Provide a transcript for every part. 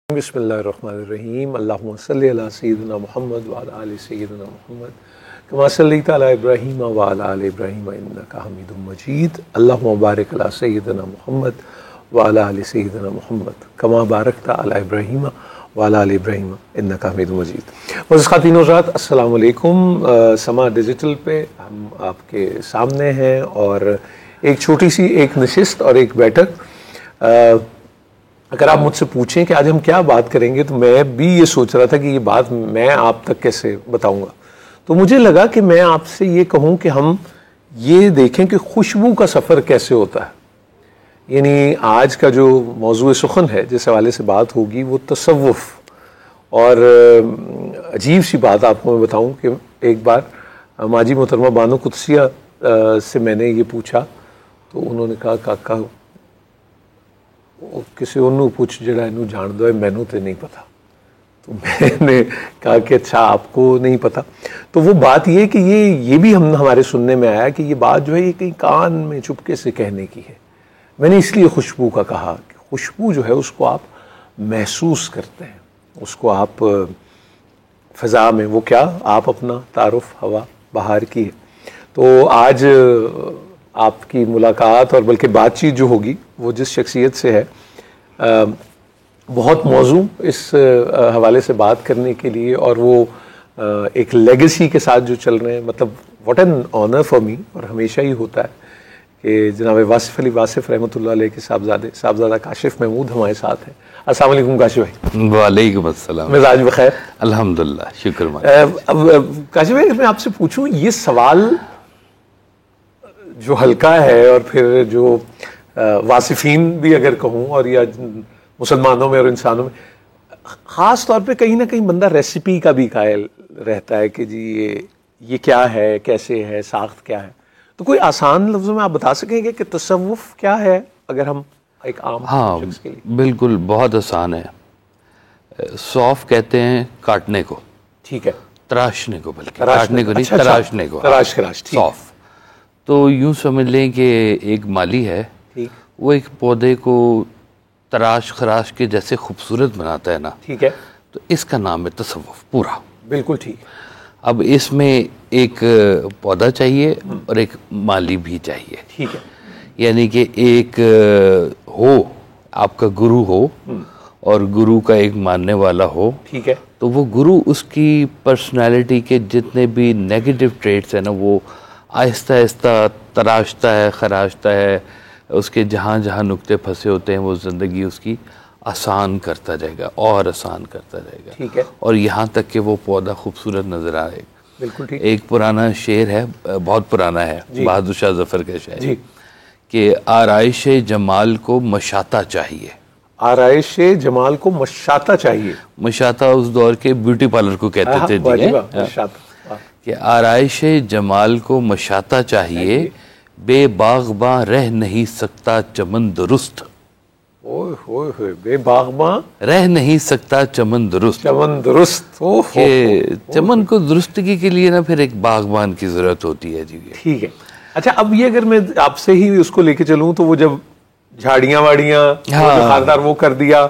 बिस्मिल्लाहिर्रहमानिर्रहीम। अल्लाहुम्मा सल्लि अला सय्यिदिना मुहम्मद व अला आलि सय्यिदिना मुहम्मद कमा सल्लैता अला इब्राहीम व अला आलि इब्राहीम इन्नका हमीदुम मजीद। अल्लाहुम्मा बारिक अला सय्यिदिना मुहम्मद व अला आलि सय्यिदिना मुहम्मद कमा बारकता अला इब्राहीम व अला आलि इब्राहीम इन्नका हमीदुम मजीद। मुअज़्ज़िज़ ख़ातीन व हज़रात, अस्सलामु अलैकुम। समा डिजिटल पे हम आपके सामने हैं और एक छोटी सी एक नशिस्त और एक बैठक। अगर आप मुझसे पूछें कि आज हम क्या बात करेंगे, तो मैं भी ये सोच रहा था कि ये बात मैं आप तक कैसे बताऊंगा। तो मुझे लगा कि मैं आपसे ये कहूं कि हम ये देखें कि खुशबू का सफ़र कैसे होता है। यानी आज का जो मौजूद सुखन है, जिस हवाले से बात होगी, वो तसव्वुफ़। और अजीब सी बात आपको मैं बताऊं कि एक बार माजी मोहतरमा बानो कुदसिया से मैंने ये पूछा, तो उन्होंने कहा, काका किसी और पूछ जरा इनू जान दो, मैनू तो नहीं पता। तो मैंने कहा कि अच्छा, आपको नहीं पता। तो वो बात ये कि ये भी हम हमारे सुनने में आया कि ये बात जो है ये कहीं कान में चुपके से कहने की है। मैंने इसलिए खुशबू का कहा कि खुशबू जो है उसको आप महसूस करते हैं, उसको आप फ़िज़ा में, वो क्या आप अपना तारुफ हवा बाहर की है। तो आज आपकी मुलाकात और बल्कि बातचीत जो होगी वो जिस शख्सियत से है, बहुत मौजू इस हवाले से बात करने के लिए, और वो एक लेगेसी के साथ जो चल रहे हैं। मतलब what an honour for me, और हमेशा ही होता है कि जनाब वासिफ़ अली वासिफ़ रहमतुल्लाह अलैह के साहबजादा काशिफ़ महमूद हमारे साथ हैं। अस्सलाम वालेकुम काशिफ़ भाई। वालेकुम अस्सलाम। मिजाज बखैर? अल्हम्दुलिल्लाह, शुक्र। अब काशिफ़ भाई, मैं आपसे पूछूं, ये सवाल जो हल्का है और फिर जो वासिफ़ीन भी अगर कहूँ, और या मुसलमानों में और इंसानों में ख़ास तौर पे कहीं ना कहीं बंदा रेसिपी का भी कायल रहता है कि जी ये क्या है, कैसे है, साख्त क्या है। तो कोई आसान लफ्ज़ों में आप बता सकेंगे कि तसव्वुफ़ क्या है, अगर हम एक आम शख्स के लिए? बिल्कुल, बहुत आसान है। सौफ कहते हैं काटने को, ठीक है, तराशने को, बल्कि काटने को नहीं, तराशने को, तराश सौफ। तो यूं समझ लें कि एक माली है, वो एक पौधे को तराश खराश के जैसे खूबसूरत बनाता है ना, ठीक है, तो इसका नाम है तसव्वुफ़ पूरा। बिल्कुल ठीक। अब इसमें एक पौधा चाहिए और एक माली भी चाहिए, ठीक है। यानी कि एक हो, आपका गुरु हो और गुरु का एक मानने वाला हो, ठीक है। तो वो गुरु उसकी पर्सनालिटी के जितने भी नेगेटिव ट्रेट्स हैं ना, वो आहिस्ता आहिस्ता तराशता है, खराशता है, उसके जहाँ जहाँ नुक्ते फंसे होते हैं वो ज़िंदगी उसकी आसान करता जाएगा और आसान करता जाएगा, ठीक है। और यहाँ तक कि वो पौधा खूबसूरत नज़र आएगा। बिल्कुल ठीक। एक पुराना शेर है, बहुत पुराना है, बहादुर शाह ज़फ़र का शेर, कि आराइश जमाल को मशाता चाहिए। आराइश जमाल को मशाता चाहिए। मशाता उस दौर के ब्यूटी पार्लर को कहते थे, कि आराइश जमाल को मशाता चाहिए, बेबाग़बां रह नहीं सकता चमन दुरुस्त। ओए होए, बेबाग़बां रह नहीं सकता चमन दुरुस्त। चमन दुरुस्त, के चमन को दुरुस्तगी के लिए ना फिर एक बागबान की जरूरत होती है जी। ठीक है। अच्छा, अब ये अगर मैं आपसे ही उसको लेके चलूं, तो वो जब झाड़ियां वाड़ियां, खानदार वो कर दिया,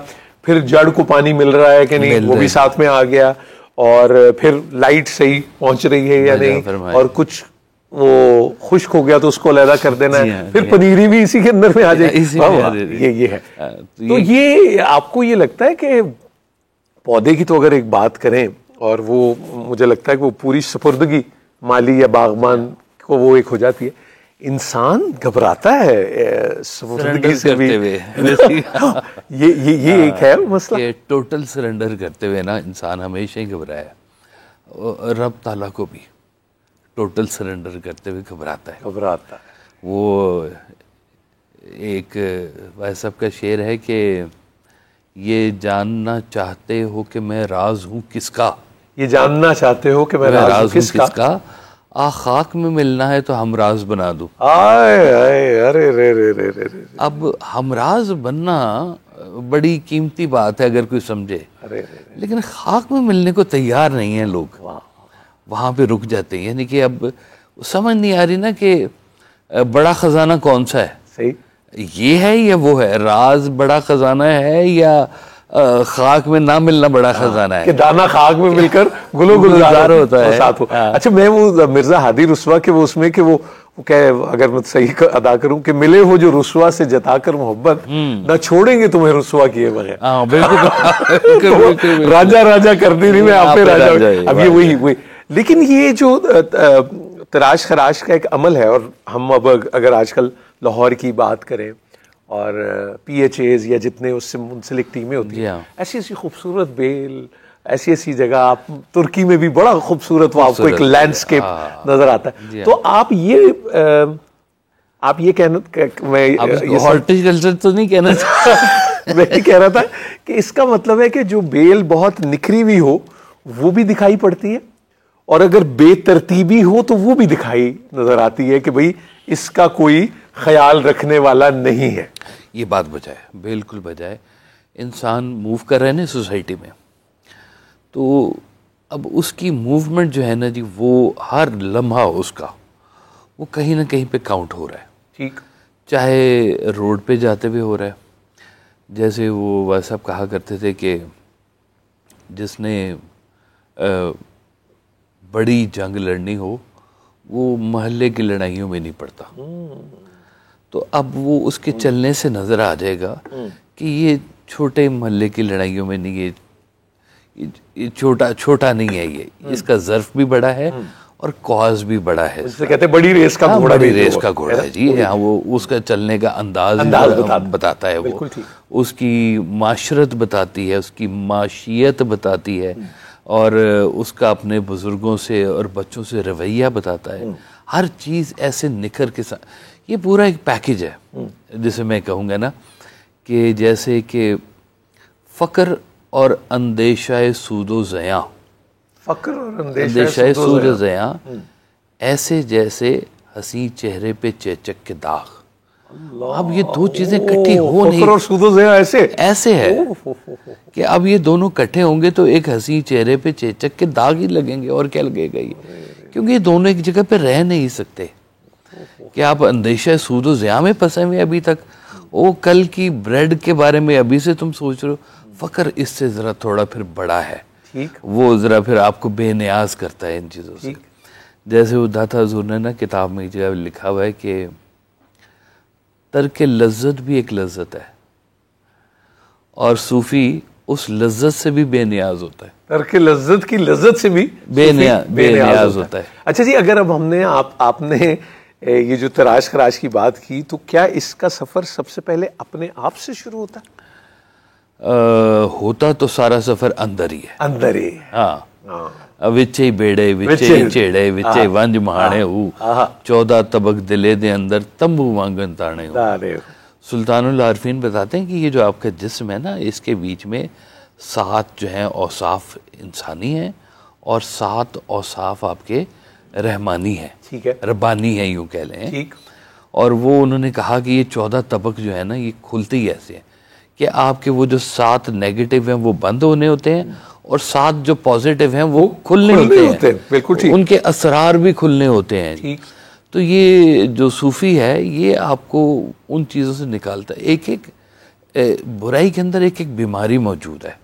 फिर जड़ को पानी मिल रहा है कि नहीं, वो भी साथ में आ गया, और फिर लाइट सही पहुंच रही है या नहीं, और कुछ वो खुश्क हो गया तो उसको अलग कर देना है, फिर पनीरी भी इसी के अंदर में आ जाएगी। ये है। तो ये आपको ये लगता है कि पौधे की तो अगर एक बात करें, और वो मुझे लगता है कि वो पूरी सुपुर्दगी माली या बागबान को वो एक हो जाती है, इंसान घबराता है सुपुर्दगी से भी। ये एक है मसला। टोटल सरेंडर करते हुए ना इंसान हमेशा ही घबराया, रब ताला को भी टोटल सरेंडर करते हुए घबराता है। वो एक भाई साहब का शेर है कि ये जानना चाहते हो कि मैं राज हूँ किसका, ये जानना चाहते हो कि मैं राज हूँ किसका, आ खाक में मिलना है तो हमराज बना दूं। अरे रे। अब हमराज बनना बड़ी कीमती बात है अगर कोई समझे, लेकिन खाक में मिलने को तैयार नहीं है लोग, वहाँ पे रुक जाते हैं। यानी कि अब समझ नहीं आ रही ना कि बड़ा खजाना कौन सा है, सही ये है या वो है, राज बड़ा खजाना है या खाक में ना मिलना बड़ा खजाना है कि दाना खाक में मिलकर गुलो गुलजार होता है साथ हो। अच्छा, मैं वो मिर्जा हादी रुस्वा के वो उसमें कि वो क्या, अगर मैं सही अदा करूं कि मिले हो जो रुस्वा से जताकर मोहब्बत, ना छोड़ेंगे तुम्हें रुस्वा किए बगैर। बिल्कुल राजा राजा करती नहीं, मैं आप पे राजा। अब ये वही लेकिन ये जो तराश खराश का एक अमल है, और हम अब अगर आजकल लाहौर की बात करें और PHAs या जितने उससे मुंसलिक टीमें होती हैं, ऐसी ऐसी खूबसूरत बेल, ऐसी ऐसी जगह, आप तुर्की में भी बड़ा खूबसूरत वो आपको एक लैंडस्केप नजर आता है। तो आप ये कहना, मैं हॉर्टिकल्चर तो नहीं कहना चाहता मैं ये कह रहा था कि इसका मतलब है कि जो बेल बहुत निखरी हुई हो वो भी दिखाई पड़ती है, और अगर बेतरतीबी हो तो वो भी दिखाई नजर आती है कि भाई इसका कोई ख्याल रखने वाला नहीं है। ये बात बजाय, बिल्कुल बजाय। इंसान मूव कर रहे हैं ना सोसाइटी में, तो अब उसकी मूवमेंट जो है ना जी, वो हर लम्हा उसका वो कहीं ना कहीं पे काउंट हो रहा है। ठीक, चाहे रोड पे जाते हुए हो रहा है, जैसे वो वह सब कहा करते थे कि जिसने बड़ी जंग लड़नी हो वो मोहल्ले की लड़ाइयों में नहीं पड़ता। तो अब वो उसके चलने से नजर आ जाएगा कि ये छोटे मोहल्ले की लड़ाइयों में नहीं, ये छोटा नहीं है, ये इसका ज़र्फ भी बड़ा है और कॉज भी बड़ा है। इससे कहते हैं बड़ी रेस का घोड़ा, बड़ी रेस का घोड़ा है जी। हाँ, वो उसका चलने का अंदाज बताता है, वो उसकी माशरत बताती है, उसकी माशियत बताती है, और उसका अपने बुजुर्गों से और बच्चों से रवैया बताता है। हर चीज़ ऐसे निखर के साथ, ये पूरा एक पैकेज है, जिसे मैं कहूँगा ना कि जैसे कि फ़क्र और अंदेशाए सूदो ज़यां, फ़क्र और अंदेशाए सूदो ज़यां, ऐसे जैसे हंसी चेहरे पे चेचक के दाग। अब ये दो चीजें इकट्ठी हो नहीं, और सूदो ज़यां ऐसे है कि अब ये दोनों इकट्ठे होंगे तो एक हंसी चेहरे पे चेचक के दाग ही लगेंगे, और क्या लगेगा ये, क्योंकि ये दोनों एक जगह पे रह नहीं सकते। कि आप अंदेशा सूदो ज़यां में फंसे हुए अभी तक, वो कल की ब्रेड के बारे में अभी से तुम सोच रहे हो। फ़क्र इससे ज़रा थोड़ा फिर बड़ा है, वो ज़रा फिर आपको बेनियाज करता है इन चीज़ों से। जैसे वो दाता हुज़ूर ने ना किताब में जगह लिखा हुआ है कि तर्क लज्जत भी एक लज्जत है, और सूफ़ी उस लज्जत से भी बेनियाज होता है। तर्क लज्जत की लज्जत से भी बेनियाज होता है। अच्छा जी, अगर अब हमने आपने ये जो तराश खराश की बात की, तो क्या इसका सफर सबसे पहले अपने आप से शुरू होता है? होता तो सारा सफर अंदर ही है, अंदर ही। हाँ, विचे बेड़े विचे चेड़े विचे वंज महाने हूँ, 14 तबक दिले दे अंदर तंबू मांगन ताने हूँ। सुल्तानुल आरफीन बताते हैं कि ये जो आपका जिस्म है ना, इसके बीच में 7 जो है औसाफ इंसानी है और 7 औसाफ आपके रहमानी है, ठीक है, रब्बानी है, यूं कह लें। ठीक। और वो उन्होंने कहा कि ये 14 तबक जो है ना, ये खुलते ही ऐसे हैं कि आपके वो जो 7 नेगेटिव हैं वो बंद होने होते हैं, और 7 जो पॉजिटिव हैं वो खुलने होते हैं। बिल्कुल ठीक। उनके असरार भी खुलने होते हैं। ठीक। तो ये जो सूफी है, ये आपको उन चीज़ों से निकालता है। एक एक बुराई के अंदर एक एक बीमारी मौजूद है।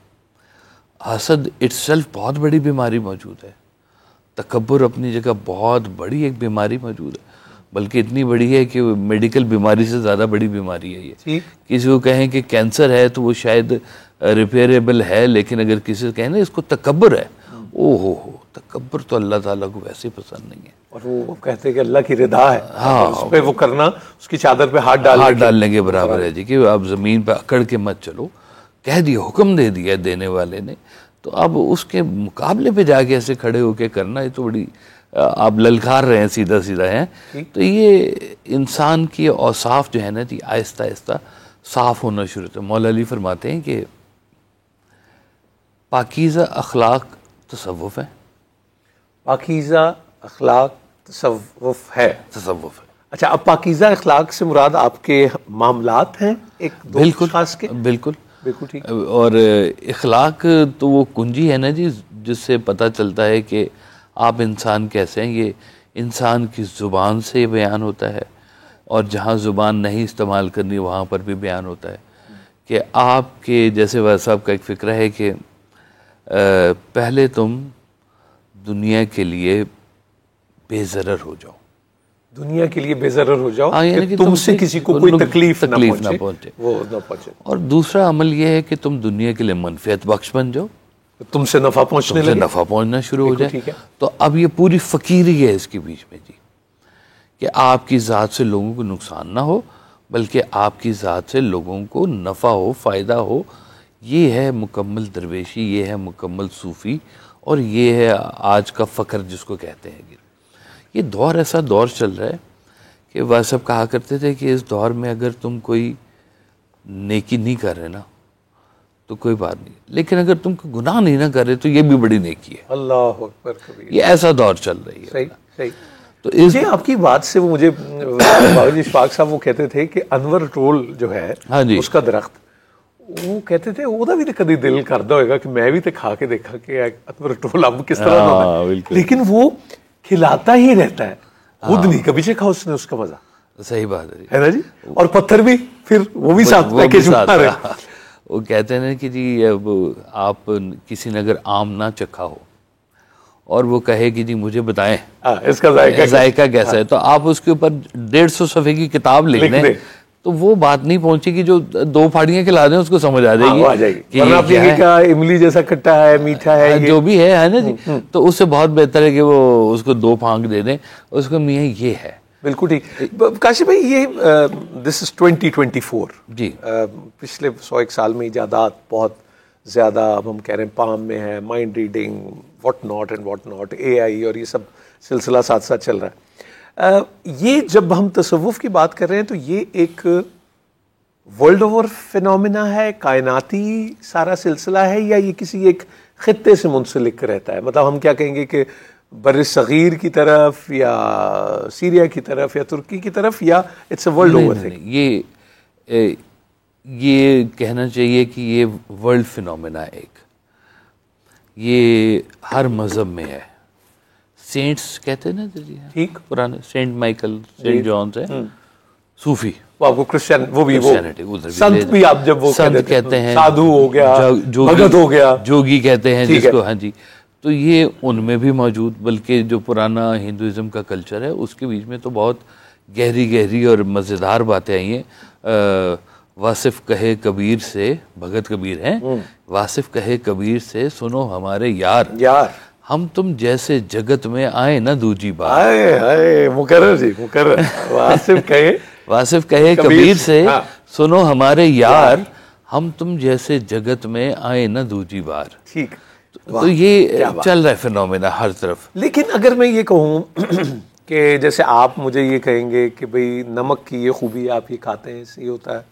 हसद इट्सेल्फ बहुत बड़ी बीमारी मौजूद है। तकब्बुर अपनी जगह बहुत बड़ी एक बीमारी मौजूद है, बल्कि इतनी बड़ी है कि मेडिकल बीमारी से ज़्यादा बड़ी बीमारी है ये। किसी को कहें कि कैंसर है तो वो शायद रिपेयरेबल है, लेकिन अगर किसी को कहें ना इसको तकब्बुर है, ओहो हो, तकब्बुर तो अल्लाह ताला को वैसे पसंद नहीं है। और वो कहते हैं कि अल्लाह की रिदा है, हाँ, उस पे वो करना, उसकी चादर पे हाथ डालने के बराबर है जी, कि आप ज़मीन पे अकड़ के मत चलो। कह दिया, हुक्म दे दिया देने वाले ने, तो अब उसके मुकाबले पे जाके ऐसे खड़े होके करना, ये तो बड़ी आप ललकार रहे हैं, सीधा सीधा है। तो ये इंसान की औसाफ जो है ना जी, आहिस्ता आहिस्ता साफ होना शुरू होता है। मौला अली फरमाते हैं कि पाकीज़ा अखलाक तसव्वुफ है। पाकीज़ा अखलाक तसव्वुफ है। तसव्वुफ है। अच्छा, अब पाकीज़ा अखलाक से मुराद आपके मामलात हैं, एक बिल्कुल खास के? बिल्कुल बिल्कुल ठीक। और इखलाक तो वो कुंजी है ना जी, जिससे पता चलता है कि आप इंसान कैसे हैं। ये इंसान की ज़ुबान से बयान होता है, और जहाँ ज़ुबान नहीं इस्तेमाल करनी वहाँ पर भी बयान होता है। कि आपके जैसे वह साहब का एक फ़िक्र है कि पहले तुम दुनिया के लिए बेज़रर हो जाओ, दुनिया के लिए बेज़रर हो जाओ, यानी कि तुमसे किसी को कोई तकलीफ ना पहुंचे, वो ना पहुंचे। और दूसरा अमल यह है कि तुम दुनिया के लिए मनफियत बख्श बन जाओ, तुमसे नफा पहुंचना शुरू हो जाए। तो अब ये पूरी फकीरी है इसके बीच में जी, कि आपकी ज़ात से लोगों को नुकसान ना हो, बल्कि आपकी ज़ात से लोगों को नफ़ा हो, फ़ायदा हो। ये है मुकम्मल दरवेशी, ये है मुकम्मल सूफ़ी, और ये है आज का फ़क्र जिसको कहते हैं। ये दौर ऐसा दौर चल रहा है कि वह सब कहा करते थे कि इस दौर में अगर तुम कोई नेकी नहीं कर रहे ना तो कोई बात नहीं, लेकिन अगर तुम गुनाह नहीं ना कर रहे तो ये भी बड़ी नेकी है। अल्लाह अकबर कबीर। ये ऐसा दौर चल रही है। सही सही। तो इस आपकी बात से वो मुझे बाबा इशफाक साहब वो कहते थे कि अनवर टोल जो है, हाँ जी, उसका दरख्त, वो कहते थे ओदा भी तो कभी दिल करता होगा कि मैं भी तो खा के देखा कि अनवर टोल अब किस तरह होता है, लेकिन वो खिलाता ही रहता है, खुद नहीं कभी चखा उसने उसका मजा। सही बात है ना जी। और पत्थर भी फिर वो भी साथ पैकेज में आ रहे हैं। वो कहते हैं ना कि जी अब आप किसी ने अगर आम ना चखा हो और वो कहे कि जी मुझे बताएं इसका जायका कैसा है, तो आप उसके ऊपर 150 सफ़े की किताब लिख दें तो वो बात नहीं पहुंचेगी, जो 2 फाड़ियां खिला दें उसको समझ आ जाएगी कि ये क्या है, इमली जैसा खट्टा है, मीठा है, जो भी है ना जी। तो उससे बहुत बेहतर है कि वो उसको 2 फांक दे दें, उसको मियाँ ये है। बिल्कुल ठीक। काशिफ भाई, ये दिस इज 2024 जी। पिछले 101 साल में इजादात बहुत ज़्यादा, अब हम कह रहे हैं पाम में है, mind reading, what not, AI और ये सब सिलसिला साथ साथ चल रहा है। ये जब हम तसव्वुफ की बात कर रहे हैं तो ये एक वर्ल्ड ओवर फिनोमिना है, कायनाती सारा सिलसिला है, या ये किसी एक खित्ते से मुंसलिक रहता है? मतलब हम क्या कहेंगे कि बर सगीर की तरफ या सीरिया की तरफ या तुर्की की तरफ, या it's a world over thing? ये कहना चाहिए कि ये वर्ल्ड फिनोमेना है एक, ये हर मज़हब में है। सेंट्स कहते हैं ना जी, ठीक, पुराने सेंट माइकल, सेंट जॉन्स है, सूफी, वो आपको क्रिश्चियन, वो भी संत भी आप जब वो संत कहते हैं, साधु हो गया, भगत हो गया, जोगी कहते हैं जिसको, हाँ जी। तो ये उनमें भी मौजूद, बल्कि जो पुराना हिंदुइज्म का कल्चर है उसके बीच में तो बहुत गहरी गहरी और मज़ेदार बातें आई हैं। वासिफ कहे कबीर से, भगत कबीर हैं, वासिफ कहे कबीर से सुनो हमारे यार, हम तुम जैसे जगत में आए ना दूजी बार। आए मुकर्रर जी, मुकर्रर। वासिफ कहे कबीर से सुनो हमारे यार, हम तुम जैसे जगत में आए ना दूजी बार। ठीक। तो ये चल रहा है फिनोमेना हर तरफ। लेकिन अगर मैं ये कहूँ कि जैसे आप मुझे ये कहेंगे कि भाई नमक की ये खूबी, आप ये खाते हैं इससे ये होता है,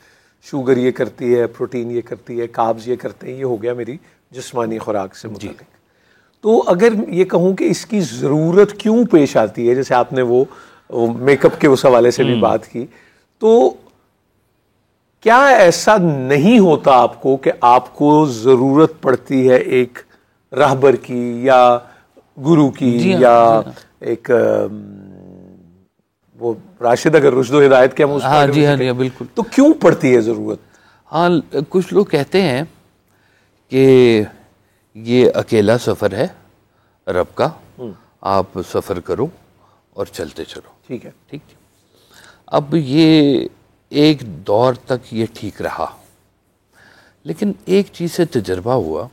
शुगर ये करती है, प्रोटीन ये करती है, कार्ब्स ये करते हैं, ये हो गया मेरी जिस्मानी खुराक से मुतालिक। तो अगर ये कहूँ कि इसकी ज़रूरत क्यों पेश आती है, जैसे आपने वो मेकअप के उस हवाले से भी बात की, तो क्या ऐसा नहीं होता आपको कि आपको ज़रूरत पड़ती है एक रहबर की या गुरु की, या एक वो राशिद अगर रुश्द हिदायत के हम उस, हाँ जी, हाँ जी, बिल्कुल। तो क्यों पड़ती है ज़रूरत? हाँ, कुछ लोग कहते हैं कि ये अकेला सफ़र है रब का, आप सफ़र करो और चलते चलो। ठीक है, ठीक। अब ये एक दौर तक ये ठीक रहा, लेकिन एक चीज़ से तजर्बा हुआ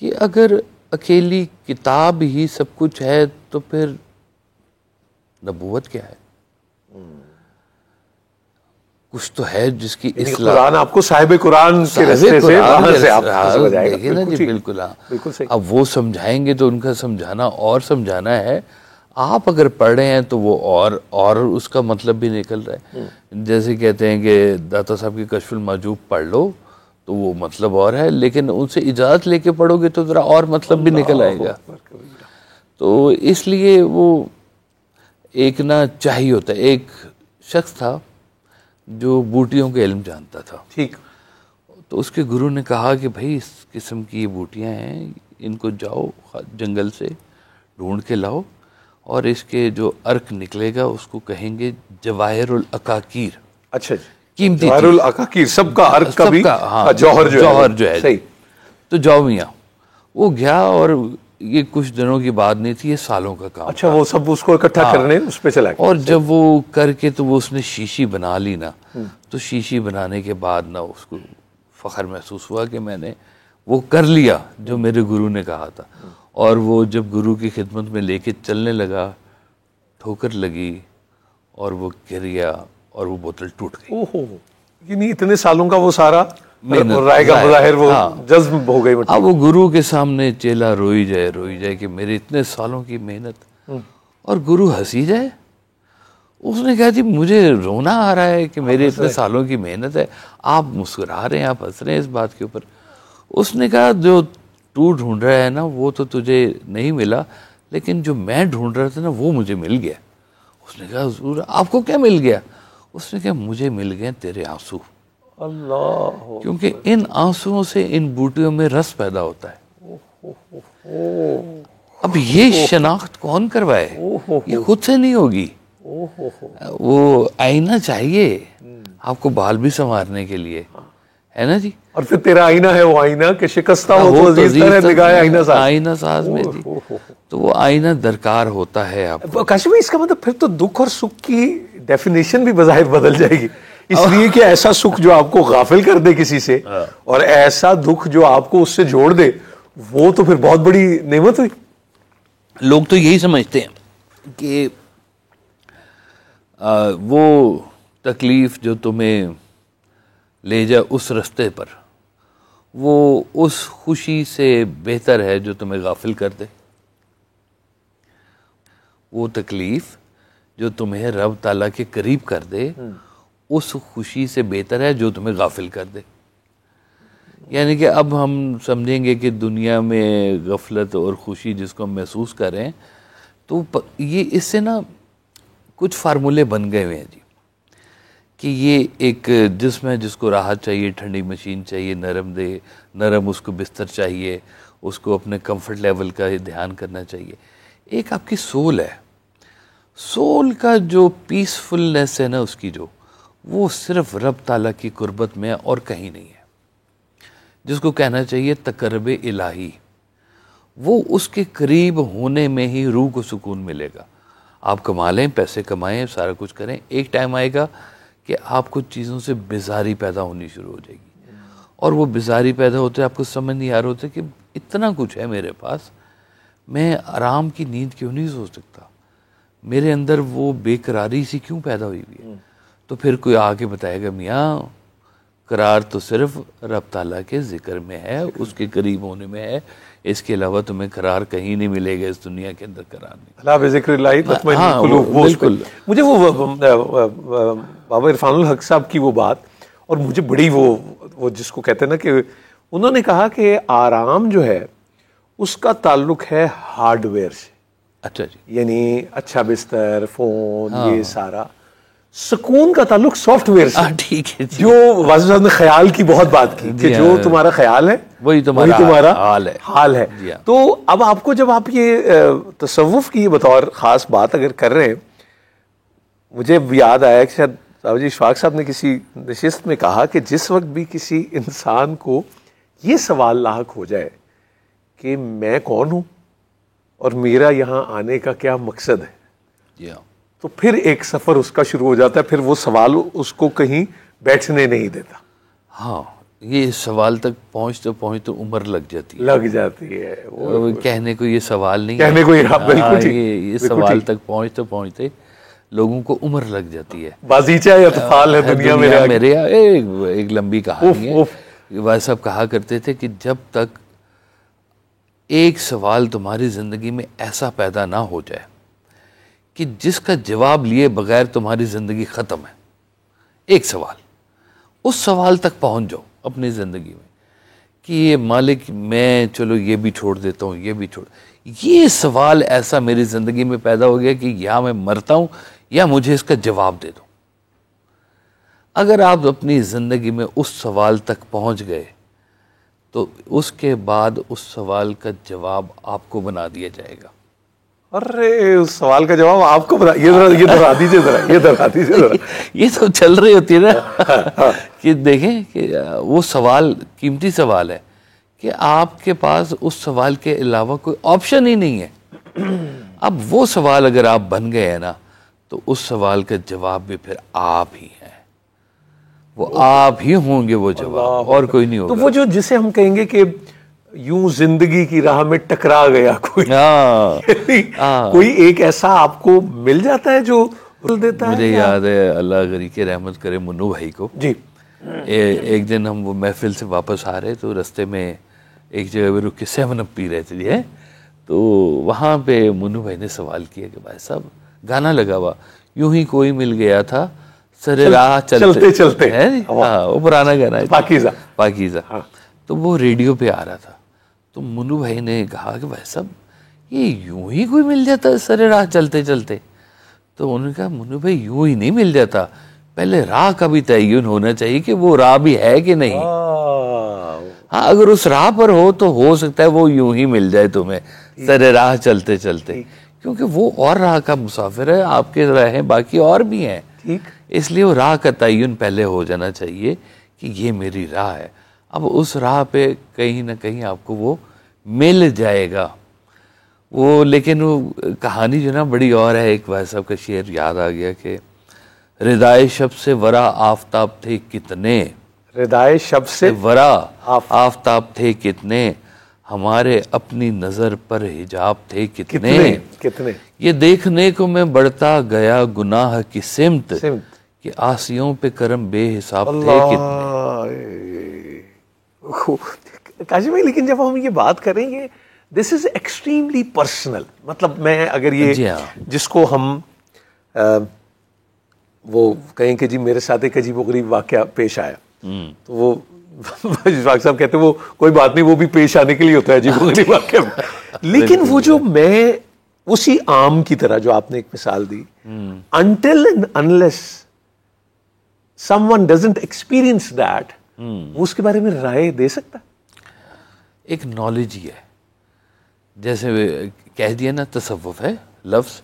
कि अगर अकेली किताब ही सब कुछ है तो फिर नबूवत क्या है? कुछ तो है जिसकी कुरान आपको साहिब कुरान के रास्ते से वहां से आप समझ आएगा ना जी। बिल्कुल, हाँ, बिल्कुल सही। अब वो समझाएंगे तो उनका समझाना और समझाना है। आप अगर पढ़ रहे हैं तो वो और उसका मतलब भी निकल रहा है। जैसे कहते हैं कि दाता साहब की कश्फुल माजूब पढ़ लो तो वो मतलब और है, लेकिन उनसे इजाज़त लेके पढ़ोगे तो ज़रा और मतलब भी निकल आएगा। तो इसलिए वो एक ना चाहिए होता है। एक शख्स था जो बूटियों के इल्म जानता था, ठीक। तो उसके गुरु ने कहा कि भाई इस किस्म की ये बूटियाँ हैं, इनको जाओ जंगल से ढूंढ के लाओ और इसके जो अर्क निकलेगा उसको कहेंगे जवाहिरुल अकाकीर। अच्छा जी। कीमती जवाहरुल अकाकीर, सबका अर्क का भी हाँ, जौहर जो है सही। तो जाओ मियाँ वो गया, और ये कुछ दिनों की बात नहीं थी, ये सालों का काम। अच्छा, वो सब उसको इकट्ठा करने उस पे चला गया। और जब वो करके तो वो उसने शीशी बना ली ना, तो शीशी बनाने के बाद ना उसको फख्र महसूस हुआ कि मैंने वो कर लिया जो मेरे गुरु ने कहा था। और वो जब गुरु की खिदमत में लेके चलने लगा, ठोकर लगी और वो गिर गया और वो बोतल टूट गई। ओहो, यानी इतने सालों का वो सारा मेहनत राय का मुजाहिर वो हाँ। जज्ब हो गई। मतलब अब वो गुरु के सामने चेला रोई जाए कि मेरे इतने सालों की मेहनत, और गुरु हंसी जाए। उसने कहा जी मुझे रोना आ रहा है कि मेरे इतने सालों की मेहनत है, आप मुस्कुरा रहे हैं, आप हंस रहे हैं इस बात के ऊपर। उसने कहा जो तू ढूंढ रहा है ना वो तो तुझे नहीं मिला, लेकिन जो मैं ढूंढ रहा था ना वो मुझे मिल गया। उसने कहा हुजूर आपको क्या मिल गया? उसने कहा मुझे मिल गए तेरे आंसू। अल्लाह, क्योंकि इन आंसुओं से इन बूटियों में रस पैदा होता है। अब ये शनाख्त कौन करवाए? ये खुद से नहीं होगी। वो आईना चाहिए आपको बाल भी संवारने के लिए, है ना जी। और फिर तेरा आईना है वो आईना के शिकस्ता हो तो अजीज तरह निगाह आईना साज। आईना साज में जी, तो वो आईना दरकार होता है आपको। काशी भाई, इसका मतलब फिर तो दुख और सुख की डेफिनेशन भी बज़ाहिर बदल जाएगी। इसलिए कि ऐसा सुख जो आपको गाफिल कर दे किसी से, और ऐसा दुख जो आपको उससे जोड़ दे, वो तो फिर बहुत बड़ी नेमत हुई। लोग तो यही समझते हैं कि वो तकलीफ जो तुम्हें ले जाए उस रास्ते पर, वो उस खुशी से बेहतर है जो तुम्हें गाफिल कर दे। वो तकलीफ जो तुम्हें रब ताला के करीब कर दे, उस खुशी से बेहतर है जो तुम्हें गाफिल कर दे। यानी कि अब हम समझेंगे कि दुनिया में गफलत और खुशी जिसको हम महसूस कर रहे हैं, तो ये इससे ना कुछ फार्मूले बन गए हुए हैं जी, कि ये एक जिस्म है जिसको राहत चाहिए, ठंडी मशीन चाहिए, नरम उसको बिस्तर चाहिए, उसको अपने कंफर्ट लेवल का ध्यान करना चाहिए। एक आपकी सोल है, सोल का जो पीसफुलनेस है ना उसकी जो, वो सिर्फ रब ताला की कुर्बत में है और कहीं नहीं है। जिसको कहना चाहिए तकर्रब इलाही, वो उसके करीब होने में ही रूह को सुकून मिलेगा। आप कमा लें, पैसे कमाएं, सारा कुछ करें, एक टाइम आएगा कि आपको चीज़ों से बेजारी पैदा होनी शुरू हो जाएगी। और वो बेजारी पैदा होते आपको समझ नहीं आ रहा होता कि इतना कुछ है मेरे पास, मैं आराम की नींद क्यों नहीं सो सकता, मेरे अंदर वो बेकरारी सी क्यों पैदा हुई हुई है। तो फिर कोई आके बताएगा मियाँ करार तो सिर्फ रब ताला के जिक्र में है, उसके करीब होने में है, इसके अलावा तुम्हें करार कहीं नहीं मिलेगा इस दुनिया के अंदर। करार नहीं। हाँ, बिल्कुल। मुझे वो बाबा इरफानुल हक साहब की वो बात, और मुझे बड़ी वो जिसको कहते हैं ना कि उन्होंने कहा कि आराम जो है उसका ताल्लुक है हार्डवेयर से। अच्छा जी। यानी अच्छा बिस्तर, फोन, ये सारा। सुकून का ताल्लुक सॉफ्टवेयर से। ठीक है जी। जो वाजिद साहब ने ख्याल की बहुत बात की कि जो तुम्हारा ख्याल है वही तुम्हारा हाल है। तो अब आपको जब आप ये तसव्वुफ की बतौर खास बात अगर कर रहे हैं, मुझे याद आया कि शायद साहब जी इशफाक साहब ने किसी नशिस्त में कहा कि जिस वक्त भी किसी इंसान को ये सवाल लाहक हो जाए कि मैं कौन हूं और मेरा यहाँ आने का क्या मकसद है, तो फिर एक सफर उसका शुरू हो जाता है। फिर वो सवाल उसको कहीं बैठने नहीं देता। हाँ, ये सवाल तक पहुंचते उम्र लग जाती है। वो कहने को ये सवाल नहीं कहने है, को बिल्कुल ये सवाल तक पहुंचते लोगों को उम्र लग जाती है। बाजीचा या तफाल है दुनिया मेरे एक लंबी कहानी है। वह सब कहा करते थे कि जब तक एक सवाल तुम्हारी जिंदगी में ऐसा पैदा ना हो जाए कि जिसका जवाब लिए बगैर तुम्हारी जिंदगी खत्म है, एक सवाल, उस सवाल तक पहुंच जाओ अपनी जिंदगी में कि ये मालिक मैं चलो ये भी छोड़ देता हूँ, ये भी छोड़, ये सवाल ऐसा मेरी जिंदगी में पैदा हो गया कि या मैं मरता हूँ या मुझे इसका जवाब दे दो। अगर आप अपनी जिंदगी में उस सवाल तक पहुंच गए तो उसके बाद उस सवाल का जवाब आपको बना दिया जाएगा। अरे उस सवाल का जवाब आपको बता, ये दोहरा दीजिए जरा, ये दोहरा दीजिए जरा। ये तो चल रही होती है ना कि देखें कि वो सवाल कीमती सवाल है कि आपके पास उस सवाल के अलावा कोई ऑप्शन ही नहीं है। अब वो सवाल अगर आप बन गए हैं ना, तो उस सवाल का जवाब भी फिर आप ही हैं, वो आप ही होंगे वो जवाब, और कोई नहीं होगा। तो वो जो जिसे हम कहेंगे कि यूं जिंदगी की राह में टकरा गया कोई, कोई एक ऐसा आपको मिल जाता है जो देता है। मुझे याद है, अल्लाह गरी के रहमत करे, मुन्नू भाई को जी। एक दिन हम वो महफिल से वापस आ रहे तो रास्ते में एक जगह पे रुक के 7 अप पी रहे थे, तो वहाँ पे मुन्नू भाई ने सवाल किया कि भाई साहब गाना लगा हुआ, यूं ही कोई मिल गया था सरे राह चलते चलते है, हाँ वो पुराना गाना है, पाकीज़ा पाकीज़ा। हाँ। तो वो रेडियो पे आ रहा था, तो मुन्नू भाई ने कहा कि भाई साहब ये यूं ही कोई मिल जाता है सरे राह चलते चलते। तो उन्होंने कहा मुन्नू भाई यूं ही नहीं मिल जाता, पहले राह का भी तयन होना चाहिए कि वो राह भी है कि नहीं। हाँ, अगर उस राह पर हो तो हो सकता है वो यूं ही मिल जाए तुम्हें सरे राह चलते चलते, क्योंकि वो और राह का मुसाफिर है, आपके राहें बाकी और भी हैं। इसलिए वो राह का तयन पहले हो जाना चाहिए कि ये मेरी राह है। अब उस राह पे कहीं ना कहीं आपको वो मिल जाएगा वो। लेकिन वो कहानी जो ना बड़ी और है। एक भाई साहब का शेर याद आ गया कि रिदाए शब से वरा आफताब थे कितने, रिदाए शब से वरा आफताब थे कितने, हमारे अपनी नजर पर हिजाब थे कितने, कितने। ये देखने को मैं बढ़ता गया गुनाह की सिमत कि आसियों पे करम बेहिसाब थे कितने। काजी भाई, लेकिन जब हम ये बात करेंगे, दिस इज एक्सट्रीमली पर्सनल। मतलब मैं अगर ये जिसको हम वो कहें कि जी मेरे साथ एक अजीबोगरीब वाकया पेश आया, तो वो इशफाक साहब कहते हैं वो कोई बात नहीं, वो भी पेश आने के लिए होता है अजीबोगरीब वाकया में। लेकिन वो जो मैं उसी आम की तरह जो आपने एक मिसाल दी, until and unless someone doesn't experience that, वो उसके बारे में राय दे सकता। एक नॉलेज ही है, जैसे कह दिया ना, तसव्वुफ है लफ्ज,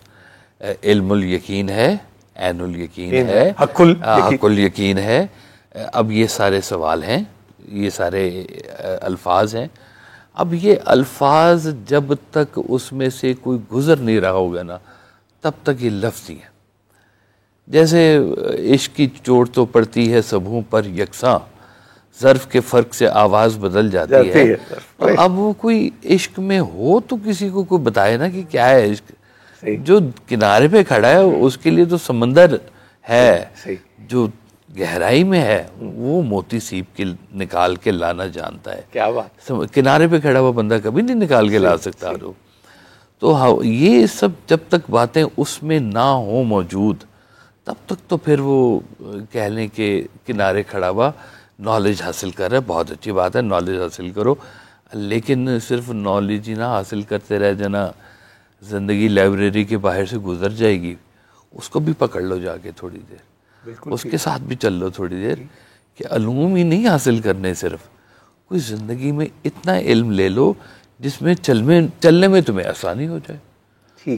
इल्मुल यकीन है, ऐनुल यकीन है, हक़ुल यकीन है। अब ये सारे सवाल हैं, ये सारे अल्फाज हैं। अब ये अल्फाज जब तक उसमें से कोई गुजर नहीं रहा होगा ना, तब तक ये लफ्ज़ ही है। जैसे इश्क की चोट तो पड़ती है सबों पर यकसां, ज़र्फ़ के फ़र्क से आवाज़ बदल जाती है। तो अब वो कोई इश्क में हो तो किसी को कोई बताए ना कि क्या है इश्क। जो किनारे पे खड़ा है उसके लिए तो समंदर है, जो गहराई में है वो मोती सीप के निकाल के लाना जानता है। क्या बात। किनारे पे खड़ा हुआ बंदा कभी नहीं निकाल के ला सकता। तो हाँ, ये सब जब तक बातें उसमें ना हो मौजूद, तब तक तो फिर वो कह लें कि किनारे खड़ा हुआ नॉलेज हासिल कर रहा है, बहुत अच्छी बात है, नॉलेज हासिल करो। लेकिन सिर्फ नॉलेज ही ना हासिल करते रह जाना, ज़िंदगी लाइब्रेरी के बाहर से गुजर जाएगी, उसको भी पकड़ लो जाके थोड़ी देर, उसके साथ भी चल लो थोड़ी देर, कि अलूम ही नहीं हासिल करने, सिर्फ कोई ज़िंदगी में इतना इल्म ले लो जिसमें चलने में तुम्हें आसानी हो जाए,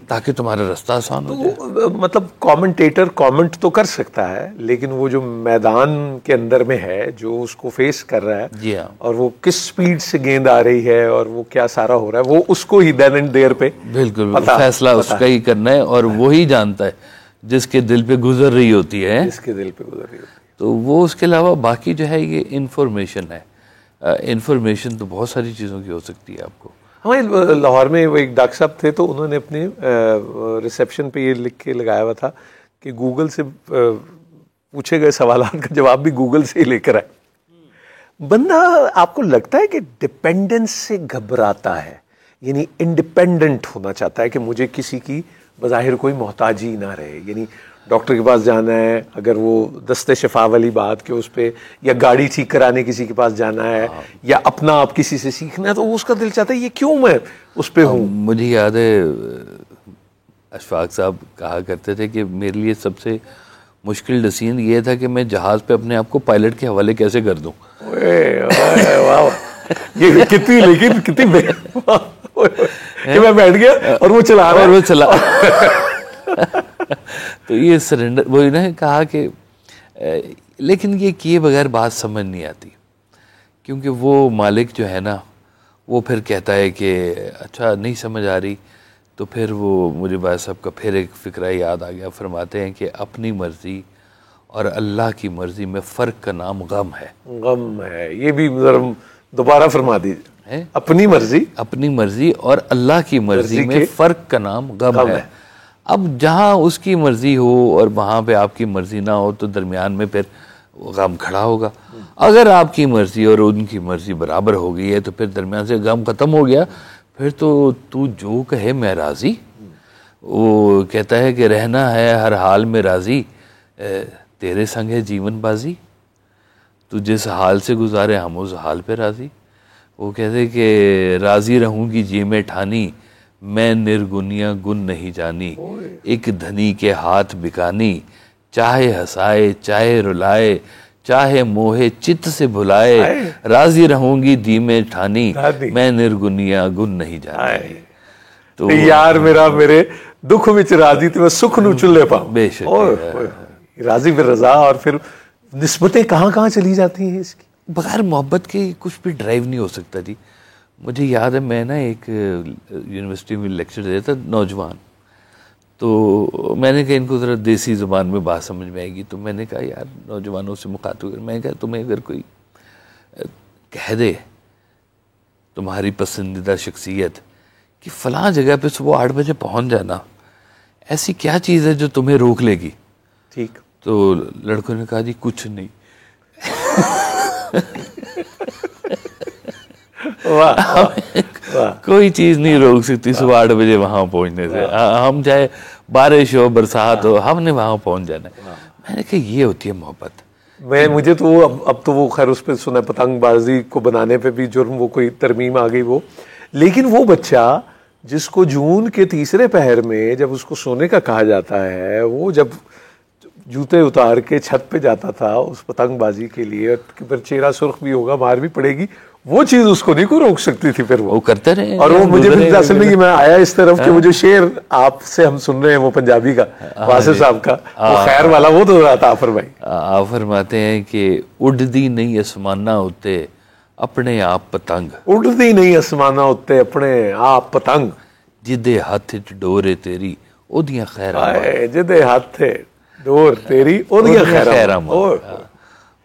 ताकि तुम्हारा रास्ता आसान हो जाए। मतलब कमेंटेटर कमेंट तो कर सकता है, लेकिन वो जो मैदान के अंदर में है, जो उसको फेस कर रहा है, जी हाँ, और वो किस स्पीड से गेंद आ रही है और वो क्या सारा हो रहा है, वो उसको ही देन एंड देयर पे बिल्कुल फैसला उसका ही करना है, और वो ही जानता है जिसके दिल पे गुजर रही होती है, जिसके दिल पे गुजर रही होती है। तो वो उसके अलावा बाकी जो है ये इंफॉर्मेशन है। इंफॉर्मेशन तो बहुत सारी चीज़ों की हो सकती है आपको। हमारे लाहौर में वो एक डॉक्टर साहब थे, तो उन्होंने अपने रिसेप्शन पे ये लिख के लगाया हुआ था कि गूगल से पूछे गए सवालों का जवाब भी गूगल से ही लेकर आए। बंदा आपको लगता है कि डिपेंडेंस से घबराता है, यानी इंडिपेंडेंट होना चाहता है कि मुझे किसी की बज़ाहिर कोई मोहताजी ना रहे, यानी डॉक्टर के पास जाना है, अगर वो दस्ते शफा वाली बात के उस पर, या गाड़ी ठीक कराने किसी के पास जाना है, या अपना आप किसी से सीखना है, तो उसका दिल चाहता है ये क्यों मैं उस पर हूँ। मुझे याद है अशफाक साहब कहा करते थे कि मेरे लिए सबसे मुश्किल डिसीजन ये था कि मैं जहाज़ पे अपने आप को पायलट के हवाले कैसे कर दूँ। ये कितनी कि मैं बैठ गया और वो चला रहा है। और वो चला तो ये सरेंडर, वही ना कहा कि लेकिन ये किए बगैर बात समझ नहीं आती, क्योंकि वो मालिक जो है ना वो फिर कहता है कि अच्छा नहीं समझ आ रही, तो फिर वो मुझे भाई साहब का फिर एक फ़िक्रा याद आ गया। फरमाते हैं कि अपनी मर्ज़ी और अल्लाह की मर्ज़ी में फ़र्क का नाम गम है। गम है, ये भी दोबारा फरमा दीजिए। अपनी मर्ज़ी और अल्लाह की मर्ज़ी में फ़र्क का नाम गम है। अब जहाँ उसकी मर्ज़ी हो और वहाँ पे आपकी मर्ज़ी ना हो तो दरमियान में फिर गम खड़ा होगा। अगर आपकी मर्ज़ी और उनकी मर्ज़ी बराबर हो गई है तो फिर दरमियान से गम ख़त्म हो गया, फिर तो तू जो कहे मैं राज़ी। वो कहता है कि रहना है हर हाल में राज़ी, तेरे संग है जीवन बाजी, तू जिस हाल से गुजारे हम उस हाल पे राज़ी। वो कहते कि राज़ी रहूँगी जी में ठानी, मैं निर्गुनिया गुन नहीं जानी, एक धनी के हाथ बिकानी, चाहे हंसाए चाहे रुलाए, चाहे मोहे चित्त से भुलाए, राज़ी रहूँगी दी में ठानी, मैं निर्गुनिया गुन नहीं जानी। तो यार मेरा मेरे दुख विच राज़ी ते मैं सुख नू चुल्ले पाऊं। बेशक राज़ी फिर रज़ा, और फिर निस्बतें कहाँ कहाँ चली जाती हैं इसकी। बगैर मोहब्बत के कुछ भी ड्राइव नहीं हो सकता जी। मुझे याद है मैं ना एक यूनिवर्सिटी में लेक्चर देता था नौजवान, तो मैंने कहा इनको ज़रा देसी ज़ुबान में बात समझ में आएगी, तो मैंने कहा यार नौजवानों से मुखातिब कर, मैंने कहा तुम्हें अगर कोई कह दे तुम्हारी पसंदीदा शख्सियत कि फ़लाँ जगह पे सुबह 8 बजे पहुंच जाना, ऐसी क्या चीज़ है जो तुम्हें रोक लेगी? ठीक। तो लड़कों ने कहा जी कुछ नहीं। कोई चीज़ नहीं रोक सकती सुबह 8 बजे वहाँ पहुँचने से, हम चाहे बारिश हो बरसात हो, हमने वहाँ पहुँच जाना है। मैंने कहा ये होती है मोहब्बत। मुझे तो अब तो वो खैर उस पर सुना पतंगबाजी को बनाने पे भी जुर्म, वो कोई तरमीम आ गई वो, लेकिन वो बच्चा जिसको जून के तीसरे पहर में जब उसको सोने का कहा जाता है, वो जब जूते उतार के छत पे जाता था उस पतंगबाजी के लिए, फिर चेहरा सुर्ख भी होगा, मार भी पड़ेगी, वो चीज उसको नहीं को रोक सकती थी। फिर वो करते रहे, और वो मुझे भी असल में मैं आया इस तरफ कि मुझे शेर आपसे हम सुन रहे हैं वो पंजाबी का वासिफ साहब का, वो खैर वाला वो तो आता फरमाई। आप फरमाते हैं कि उड़दी नहीं आसमाना उत्ते अपने आप पतंग, उड़दी नहीं आसमाना उत्ते अपने आप पतंग, जिदे हथ च डोरे तेरी ओदियां खैरां, जिदे हथ डोर तेरी ओदियां खैरां।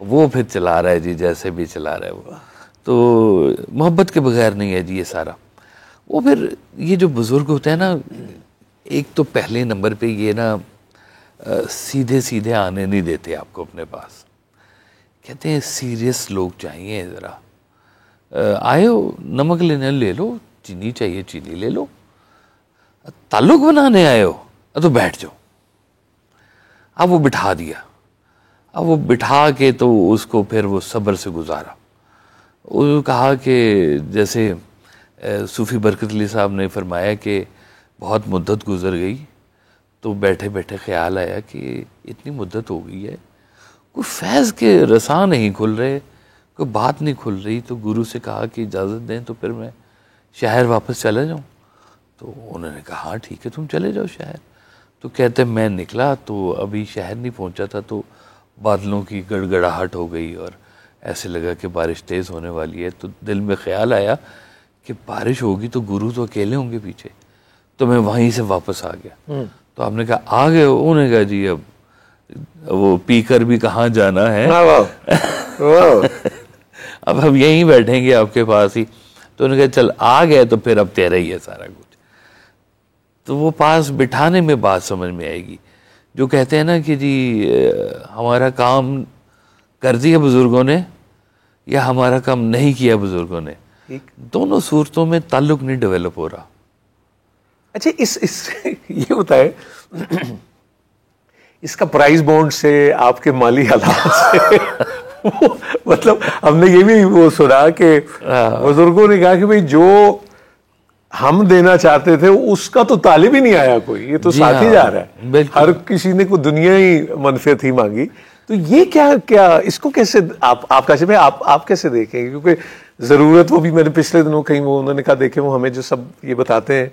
वो फिर चला रहा है जी, जैसे भी चला रहा है वो, तो मोहब्बत के बगैर नहीं है जी ये सारा। वो फिर ये जो बुज़ुर्ग होते हैं ना, एक तो पहले नंबर पे ये ना सीधे सीधे आने नहीं देते आपको अपने पास, कहते हैं सीरियस लोग चाहिए, ज़रा आए हो नमक लेने ले लो, चीनी चाहिए चीनी ले लो, ताल्लुक बनाने आए हो तो बैठ जाओ। अब वो बिठा दिया, अब वो बिठा के तो उसको फिर वो सब्र से गुजारा। वो कहा कि जैसे सूफ़ी बरकत अली साहब ने फरमाया कि बहुत मुद्दत गुज़र गई तो बैठे बैठे ख्याल आया कि इतनी मुद्दत हो गई है, कोई फैज़ के रसा नहीं खुल रहे, कोई बात नहीं खुल रही, तो गुरु से कहा कि इजाज़त दें तो फिर मैं शहर वापस चला जाऊँ। तो उन्होंने कहा हाँ ठीक है तुम चले जाओ शहर। तो कहते मैं निकला तो अभी शहर नहीं पहुँचा था तो बादलों की गड़गड़ाहट हो गई और ऐसे लगा कि बारिश तेज़ होने वाली है। तो दिल में ख्याल आया कि बारिश होगी तो गुरु तो अकेले होंगे पीछे, तो मैं वहीं से वापस आ गया। तो आपने कहा आ गए? उन्होंने कहा जी अब वो पीकर भी कहाँ जाना है, अब हम यहीं बैठेंगे आपके पास ही। तो उन्होंने कहा चल आ गए तो फिर अब तेरा ही है सारा कुछ। तो वो पास बिठाने में बात समझ में आएगी, जो कहते हैं ना कि जी हमारा काम कर दिया बुजुर्गों ने या हमारा काम नहीं किया बुजुर्गों ने, दोनों सूरतों में ताल्लुक नहीं डेवलप हो रहा। अच्छा इस ये बताए इसका प्राइस बॉन्ड से, आपके माली हालात से मतलब हमने ये भी वो सुना कि बुजुर्गों ने कहा कि भाई जो हम देना चाहते थे उसका तो तालिब ही नहीं आया कोई, ये तो साथ ही जा रहा है, हर किसी ने को दुनिया ही मनफियत ही मांगी, तो ये क्या क्या इसको कैसे आप काशिफ भाई आप कैसे देखेंगे, क्योंकि ज़रूरत वो भी मैंने पिछले दिनों कहीं वो उन्होंने कहा देखे वो हमें जो सब ये बताते हैं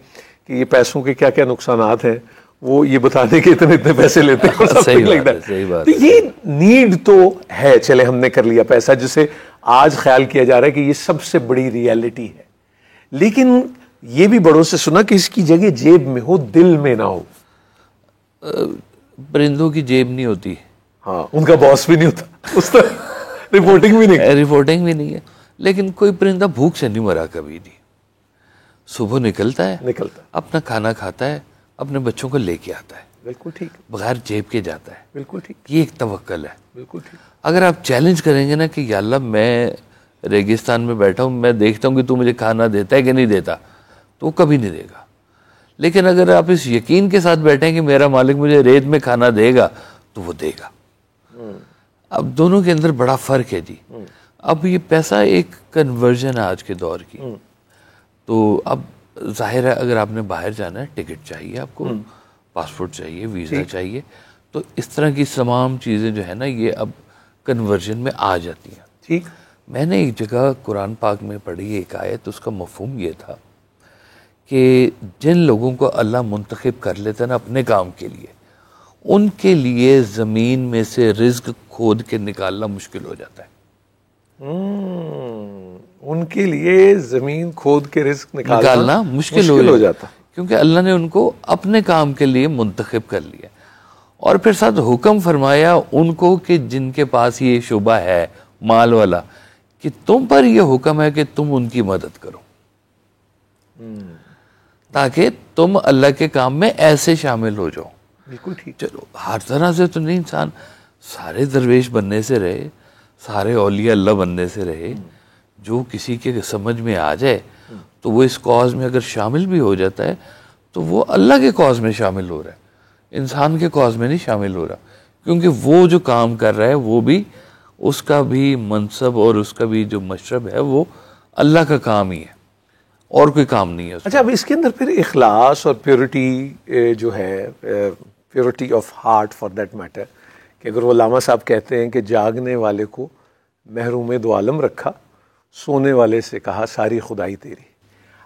कि ये पैसों के क्या क्या नुकसानात हैं, वो ये बताने के इतने इतने पैसे लेते हैं सही बात तो ये नीड तो है, चले हमने कर लिया पैसा, जिसे आज ख्याल किया जा रहा है कि ये सबसे बड़ी रियलिटी है, लेकिन ये भी बड़ों से सुना कि इसकी जगह जेब में हो, दिल में ना हो। परिंदों की जेब नहीं होती, हाँ, उनका बॉस भी नहीं होता, उस तरह रिपोर्टिंग भी नहीं है, लेकिन कोई परिंदा भूख से नहीं मरा कभी नहीं। सुबह निकलता अपना खाना खाता है, अपने बच्चों को लेके आता है, बिल्कुल ठीक, बगैर जेब के जाता है, बिल्कुल ठीक, ये एक तवक्कल है, बिल्कुल ठीक। अगर आप चैलेंज करेंगे ना कि या अल्लाह मैं रेगिस्तान में बैठा हूँ, मैं देखता हूँ कि तू मुझे खाना देता है कि नहीं देता, तो वो कभी नहीं देगा। लेकिन अगर आप इस यकीन के साथ बैठे कि मेरा मालिक मुझे रेत में खाना देगा, तो वो देगा। अब दोनों के अंदर बड़ा फर्क है जी। अब ये पैसा एक कन्वर्जन है आज के दौर की। तो अब जाहिर है अगर आपने बाहर जाना है, टिकट चाहिए आपको, पासपोर्ट चाहिए, वीज़ा चाहिए, तो इस तरह की तमाम चीज़ें जो है ना ये अब कन्वर्जन में आ जाती हैं। ठीक, मैंने एक जगह कुरान पाक में पढ़ी एक आयत, उसका मफहूम ये था कि जिन लोगों को अल्लाह मुंतखब कर लेता है ना अपने काम के लिए, उनके लिए ज़मीन में से रिज्क खोद के निकालना मुश्किल हो जाता है। उनके लिए ज़मीन खोद के रिज्क निकालना मुश्किल हो जाता, क्योंकि अल्लाह ने उनको अपने काम के लिए मुंतखब कर लिया। और फिर साथ हुक्म फरमाया उनको कि जिनके पास ये शुबा है माल वाला, कि तुम पर ये हुक्म है कि तुम उनकी मदद करो, ताकि तुम अल्लाह के काम में ऐसे शामिल हो जाओ। बिल्कुल ठीक। चलो हर तरह से तो नहीं, इंसान सारे दरवेश बनने से रहे, सारे औलिया अल्लाह बनने से रहे, जो किसी के समझ में आ जाए तो वो इस कॉज में अगर शामिल भी हो जाता है तो वो अल्लाह के कॉज में शामिल हो रहा है, इंसान के कॉज में नहीं शामिल हो रहा, क्योंकि वो जो काम कर रहा है वो भी, उसका भी मनसब और उसका भी जो मशरब है वो अल्लाह का काम ही है, और कोई काम नहीं है। अच्छा, अब इसके अंदर फिर इखलास और प्योरिटी जो है, purity of heart for that matter, कि अगर वो लामा साहब कहते हैं कि जागने वाले को महरूम दो आलम रखा, सोने वाले से कहा सारी खुदाई तेरी।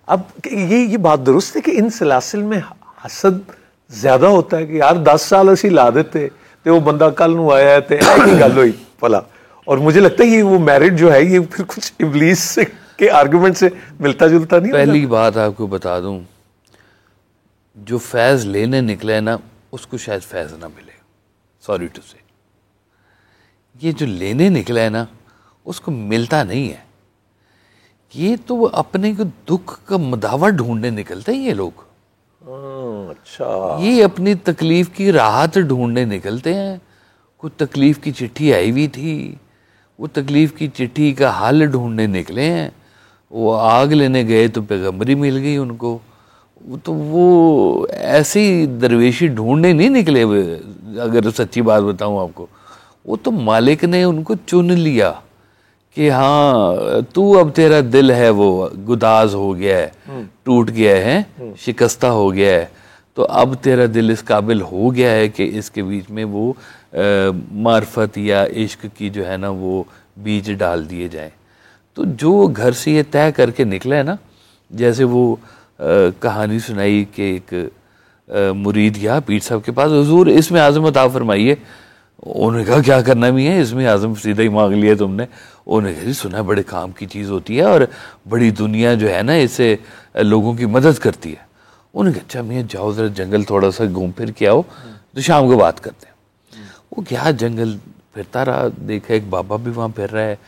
अब ये बात दुरुस्त है कि इन सलासिल में हसद ज्यादा होता है कि यार 10 साल असी ला देते तो वो बंदा कल नू आया तो ऐसी गल हुई भला। और मुझे लगता है ये वो मैरिड जो है ये फिर कुछ इब्लीस से के आर्गुमेंट से मिलता जुलता नहीं। पहली बात आपको बता दूं, जो फैज लेने निकले ना उसको शायद फैज ना मिले, सॉरी टू से। ये जो लेने निकला है ना उसको मिलता नहीं है। ये तो अपने को दुख का मदावा ढूंढने निकलते हैं ये लोग। अच्छा, ये अपनी तकलीफ की राहत ढूंढने निकलते हैं। कुछ तकलीफ की चिट्ठी आई हुई थी, वो तकलीफ की चिट्ठी का हल ढूंढने निकले हैं। वो आग लेने गए तो पैगंबरी मिल गई उनको, तो वो ऐसी दरवेशी ढूंढने नहीं निकले। अगर सच्ची बात बताऊं आपको, वो तो मालिक ने उनको चुन लिया कि हाँ तू अब तेरा दिल है वो गुदाज हो गया है, टूट गया है, शिकस्ता हो गया है, तो अब तेरा दिल इस काबिल हो गया है कि इसके बीच में वो मार्फत या इश्क की जो है ना वो बीज डाल दिए जाए। तो जो घर से ये तय करके निकला है ना, जैसे वो कहानी सुनाई कि एक मुरीद गया पीर साहब के पास, हुजूर इसमें आज़म अता फरमाइए। उन्होंने कहा क्या करना भी है इसमें आज़म, सीधा ही मांग लिया तुमने। उन्होंने कहा सुना बड़े काम की चीज़ होती है और बड़ी दुनिया जो है ना इससे लोगों की मदद करती है। उन्होंने कहा अच्छा मियाँ जाओ ज़रा जंगल थोड़ा सा घूम फिर के आओ, तो शाम को बात करते हैं। वो क्या जंगल फिरता रहा, देखा एक बाबा भी वहाँ फिर रहा है,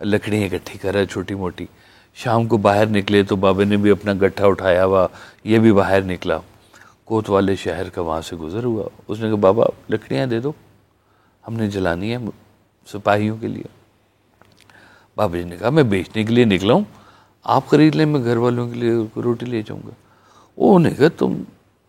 लकड़ियाँ इकट्ठी कर रहा है छोटी मोटी। शाम को बाहर निकले तो बाबे ने भी अपना गट्ठा उठाया हुआ, ये भी बाहर निकला। कोतवाली शहर का वहाँ से गुजर हुआ। उसने कहा बाबा लकड़ियाँ दे दो, हमने जलानी है सिपाहियों के लिए। बाबा जी ने कहा मैं बेचने के लिए निकला हूँ, आप खरीद लें, मैं घर वालों के लिए रोटी ले जाऊँगा। उन्होंने कहा तुम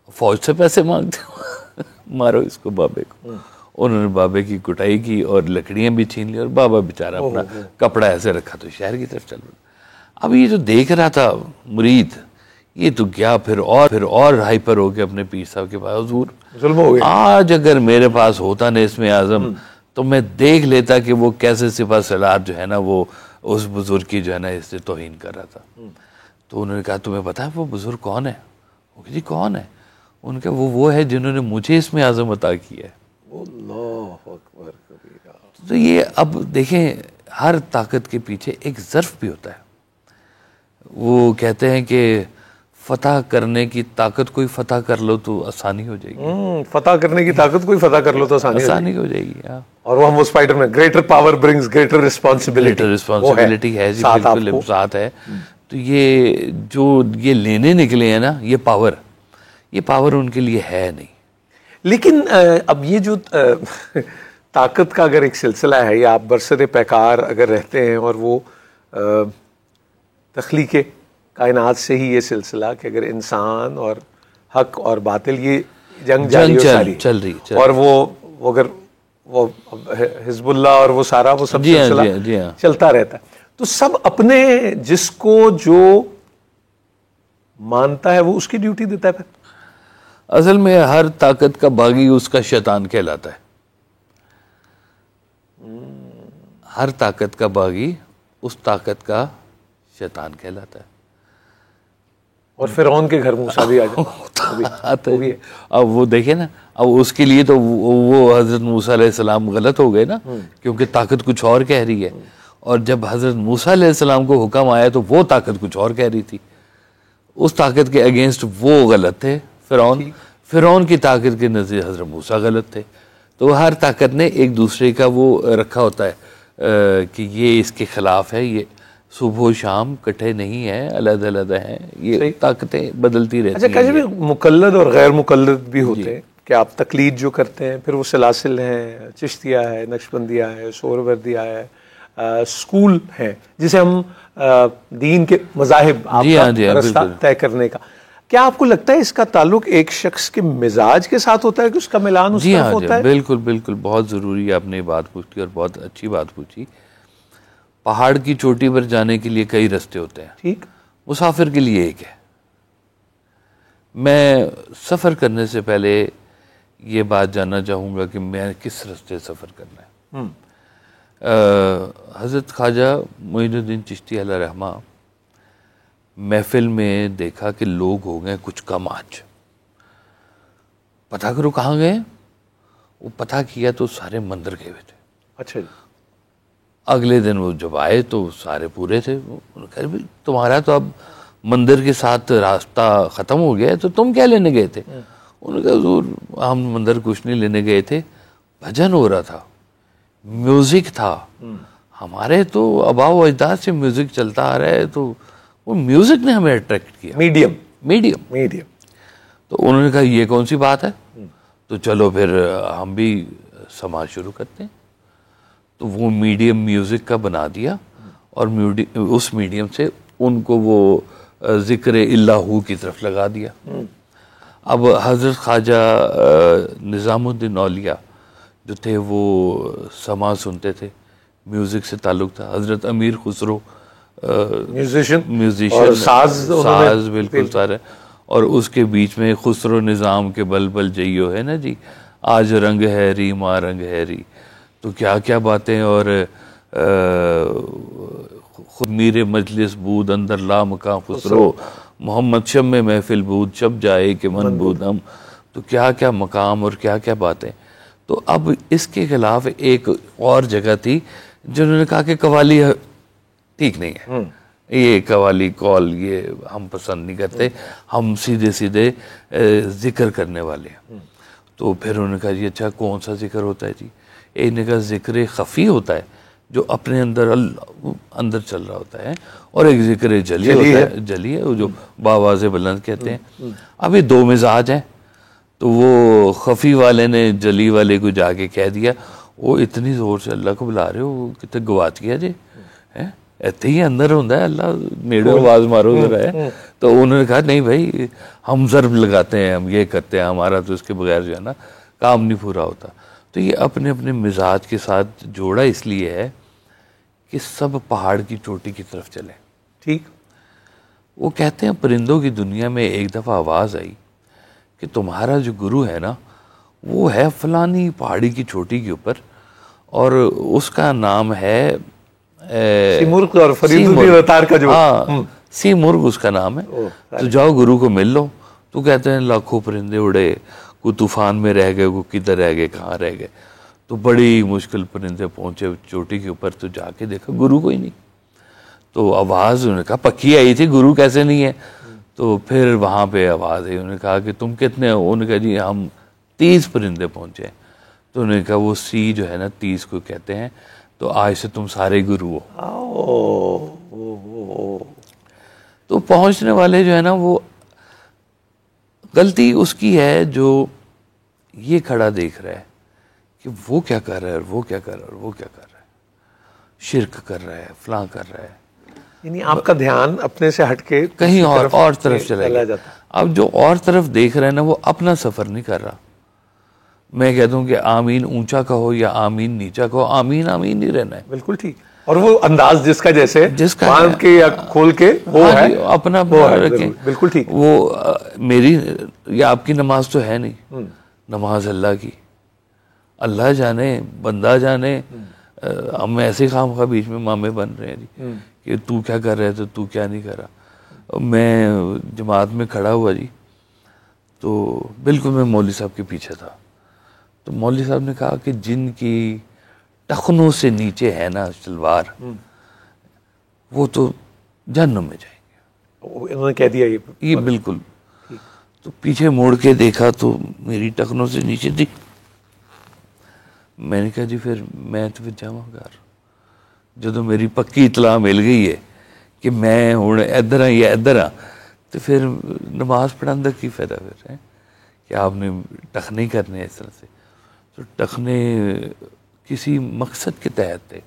फौज से पैसे मांगते हो मारो इसको बाबे को। उन्होंने बाबे की कुटाई की और लकड़ियाँ भी छीन ली, और बाबा बेचारा अपना कपड़ा ऐसे रखा तो शहर की तरफ चल पड़ा। अब ये जो देख रहा था मुरीद, ये तो गया फिर और हाइपर हो गया अपने पीर साहब के पास। हुजूर जुल्म हो गया, आज अगर मेरे पास होता ना इसमें आज़म तो मैं देख लेता कि वो कैसे सिपा सलार जो है ना वो उस बुजुर्ग की जो है ना इससे तौहीन कर रहा था। तो उन्होंने कहा तुम्हें पता है वो बुजुर्ग कौन है? वो कहा जी कौन है? उनके वो है जिन्होंने मुझे इसमें आज़म अता किया है। अल्लाह अकबर कबीरा। तो ये अब देखें हर ताकत के पीछे एक ज़र्फ भी होता है। वो कहते हैं कि फतह करने की ताकत कोई फतह कर लो तो आसानी हो जाएगी। फतह करने की ताकत कोई फतह कर लो तो आसानी हो जाएगी। हाँ। और वो हम वो स्पाइडर में greater power brings greater responsibility है जी, बिल्कुल साथ है। तो ये जो ये लेने निकले हैं ना ये पावर उनके लिए है नहीं। लेकिन अब ये जो ताकत का अगर एक सिलसिला है या आप बरसरे पैकार अगर रहते हैं और वो तख्लीक़े कायनात से ही ये सिलसिला कि अगर इंसान और हक और बातिल ये जंग चल रही और वो अगर वो हिजबुल्लाह और वो सारा वो सब सिलसिला चलता रहता है तो सब अपने जिसको जो मानता है वो उसकी ड्यूटी देता है। असल में हर ताकत का बागी उसका शैतान कहलाता है। हर ताकत का बागी उस ताकत का शैतान कहलाता है। और फिरौन के घर मूसा भी आ जाता है। अब वो देखे ना, अब उसके लिए तो वो हजरत मूसा अलैहिस्सलाम गलत हो गए ना, क्योंकि ताकत कुछ और कह रही है। और जब हजरत मूसा अलैहिस्सलाम को हुक्म आया तो वो ताकत कुछ और कह रही थी। उस ताकत के अगेंस्ट वो गलत थे फिरौन की ताकत के नज़र हजरत मूसा गलत थे। तो हर ताकत ने एक दूसरे का वो रखा होता है कि ये इसके खिलाफ है, ये सुबह शाम इकट्ठे नहीं है, अलग अलग हैं, ये ताकतें बदलती रहती हैं। अच्छा, कभी मुकल्लद और गैर मुकल्लद भी होते हैं कि आप तकलीद जो करते हैं फिर वो सलासिल हैं, चिश्तिया है, नक्शबंदिया है, सोहरवर्दिया है, स्कूल है जिसे हम दीन के मज़ाहिब आपका रास्ता तय करने का, क्या आपको लगता है इसका ताल्लुक एक शख्स के मिजाज के साथ होता है कि उसका मिलान उस तरफ होता है? बिल्कुल बिल्कुल, बहुत ज़रूरी आपने बात पूछी और बहुत अच्छी बात पूछी। पहाड़ की चोटी पर जाने के लिए कई रास्ते होते हैं, ठीक, मुसाफिर के लिए एक है। मैं सफ़र करने से पहले ये बात जानना चाहूँगा कि मैं किस रास्ते सफ़र करना है। हज़रत ख्वाजा मोइनुद्दीन चिश्ती अलैहि रहमा महफिल में देखा कि लोग हो गए कुछ कम आज, पता करो कहाँ गए। वो पता किया तो सारे मंदिर गए हुए थे। अच्छा जी। अगले दिन वो जब आए तो सारे पूरे थे। उन्होंने कहा तुम्हारा तो अब मंदिर के साथ रास्ता ख़त्म हो गया है, तो तुम क्या लेने गए थे? उन्होंने कहा हुज़ूर हम मंदिर कुछ नहीं लेने गए थे, भजन हो रहा था, म्यूज़िक था, हमारे तो आबाओ अजदाद से म्यूज़िक चलता आ रहा है, तो वो म्यूज़िक ने हमें अट्रैक्ट किया। मीडियम। तो उन्होंने कहा ये कौन सी बात है, तो चलो फिर हम भी समाज शुरू करते हैं। तो वो मीडियम म्यूज़िक का बना दिया और उस मीडियम से उनको वो ज़िक्र इल्लाहू की तरफ लगा दिया। अब हज़रत ख्वाजा निज़ामुद्दीन औलिया जो थे वो समाज सुनते थे, म्यूज़िक से ताल्लुक़ था। हज़रत अमीर खुसरो म्यूजिशियन, साज बिल्कुल सारे। और उसके बीच में खुसरो निज़ाम के बलबल जइयो है ना जी, आज रंग है री माँ रंग है री, तो क्या क्या बातें। और खुद मीरे मजलिस बूद अंदर ला मका खुसरो, मोहम्मद शब में महफिल बूद शब जाए कि मन बूद हम, तो क्या क्या मकाम और क्या क्या बातें। तो अब इसके खिलाफ एक और जगह थी जिन्होंने कहा कि कवाली ठीक नहीं है, ये कवाली कॉल ये हम पसंद नहीं करते, हम सीधे सीधे जिक्र करने वाले हैं। तो फिर उन्होंने कहा जी अच्छा कौन सा जिक्र होता है जी? एक ने कहा जिक्र खफ़ी होता है जो अपने अंदर चल रहा होता है, और एक जिक्र जली होता है, जली है वो जो बावाज़े बुलंद कहते हैं। अभी दो मिजाज हैं, तो वो खफ़ी वाले ने जली वाले को जाके कह दिया वो इतनी ज़ोर से अल्लाह को बुला रहे हो, कितने गवाच गया जी है, इतने ही अंदर होता है अल्लाह, नेड़े आवाज़ मारो जरा है। तो उन्होंने कहा नहीं भाई हम ज़र्ब लगाते हैं, हम ये करते हैं, हमारा तो इसके बगैर जो है ना काम नहीं पूरा होता। तो ये अपने अपने मिजाज के साथ जोड़ा इसलिए है कि सब पहाड़ की चोटी की तरफ चले। ठीक, वो कहते हैं परिंदों की दुनिया में एक दफ़ा आवाज़ आई कि तुम्हारा जो गुरु है ना वो है फलानी पहाड़ी की चोटी के ऊपर, और उसका नाम है सिमुर्ग और फरीदुद्दीन अतार का जो, हाँ सिमुर्ग उसका नाम है। तो जाओ गुरु को मिल लो। तो कहते हैं लाखों परिंदे उड़े, कोई तूफान में रह गए, कोई किधर रह गए, कहाँ रह गए। तो बड़ी मुश्किल परिंदे पहुंचे चोटी के ऊपर, तो जाके देखा गुरु को ही नहीं। तो आवाज़ उन्होंने कहा पक्की आई थी, गुरु कैसे नहीं है। तो फिर वहाँ पे आवाज़ है, उन्होंने कहा कि तुम कितने हो। उन्होंने कहा जी हम 30 परिंदे पहुंचे। तो उन्होंने कहा वो सी जो है ना 30 को कहते हैं, तो आज से तुम सारे गुरु हो। तो पहुंचने वाले जो है ना, वो गलती उसकी है जो ये खड़ा देख रहा है कि वो क्या कर रहा है और वो क्या कर रहा है और वो क्या कर रहा है, शिर्क कर रहा है, फलां कर रहा है। यानी आपका ध्यान अपने से हटके कहीं और तरफ चला जाता। अब जो और तरफ देख रहा है ना, वो अपना सफर नहीं कर रहा। मैं कहता हूँ कि आमीन ऊंचा कहो या आमीन नीचा कहो, आमीन आमीन ही रहना है। बिल्कुल ठीक। और वो अंदाज जिसका जैसे जिसका बांध के या खोल के वो हाँ है, अपना वो है, रखें। बिल्कुल ठीक। वो मेरी या आपकी नमाज तो है नहीं, नमाज अल्लाह की। अल्लाह जाने, बंदा जाने। हम ऐसे खामखा बीच में मामे बन रहे हैं जी कि तू क्या कर रहा है तो तू क्या नहीं कर रहा। मैं जमात में खड़ा हुआ जी, तो बिल्कुल मैं मौलवी साहब के पीछे था। तो मौलवी साहब ने कहा कि जिनकी टखनों से नीचे है ना तलवार, वो तो जहन्नम में जाएंगे। उन्होंने कह दिया ये बिल्कुल। तो पीछे मोड़ के देखा तो मेरी टखनों से नीचे थी। मैंने कहा जी फिर मैं तो फिर जावांगा। जो मेरी पक्की इतला मिल गई है कि मैं हुण इधर हाँ या इधर हाँ, तो फिर नमाज पढ़ने का की फायदा फिर है कि आपने टखने करने इस तरह से। तो टखने किसी मकसद के तहत थे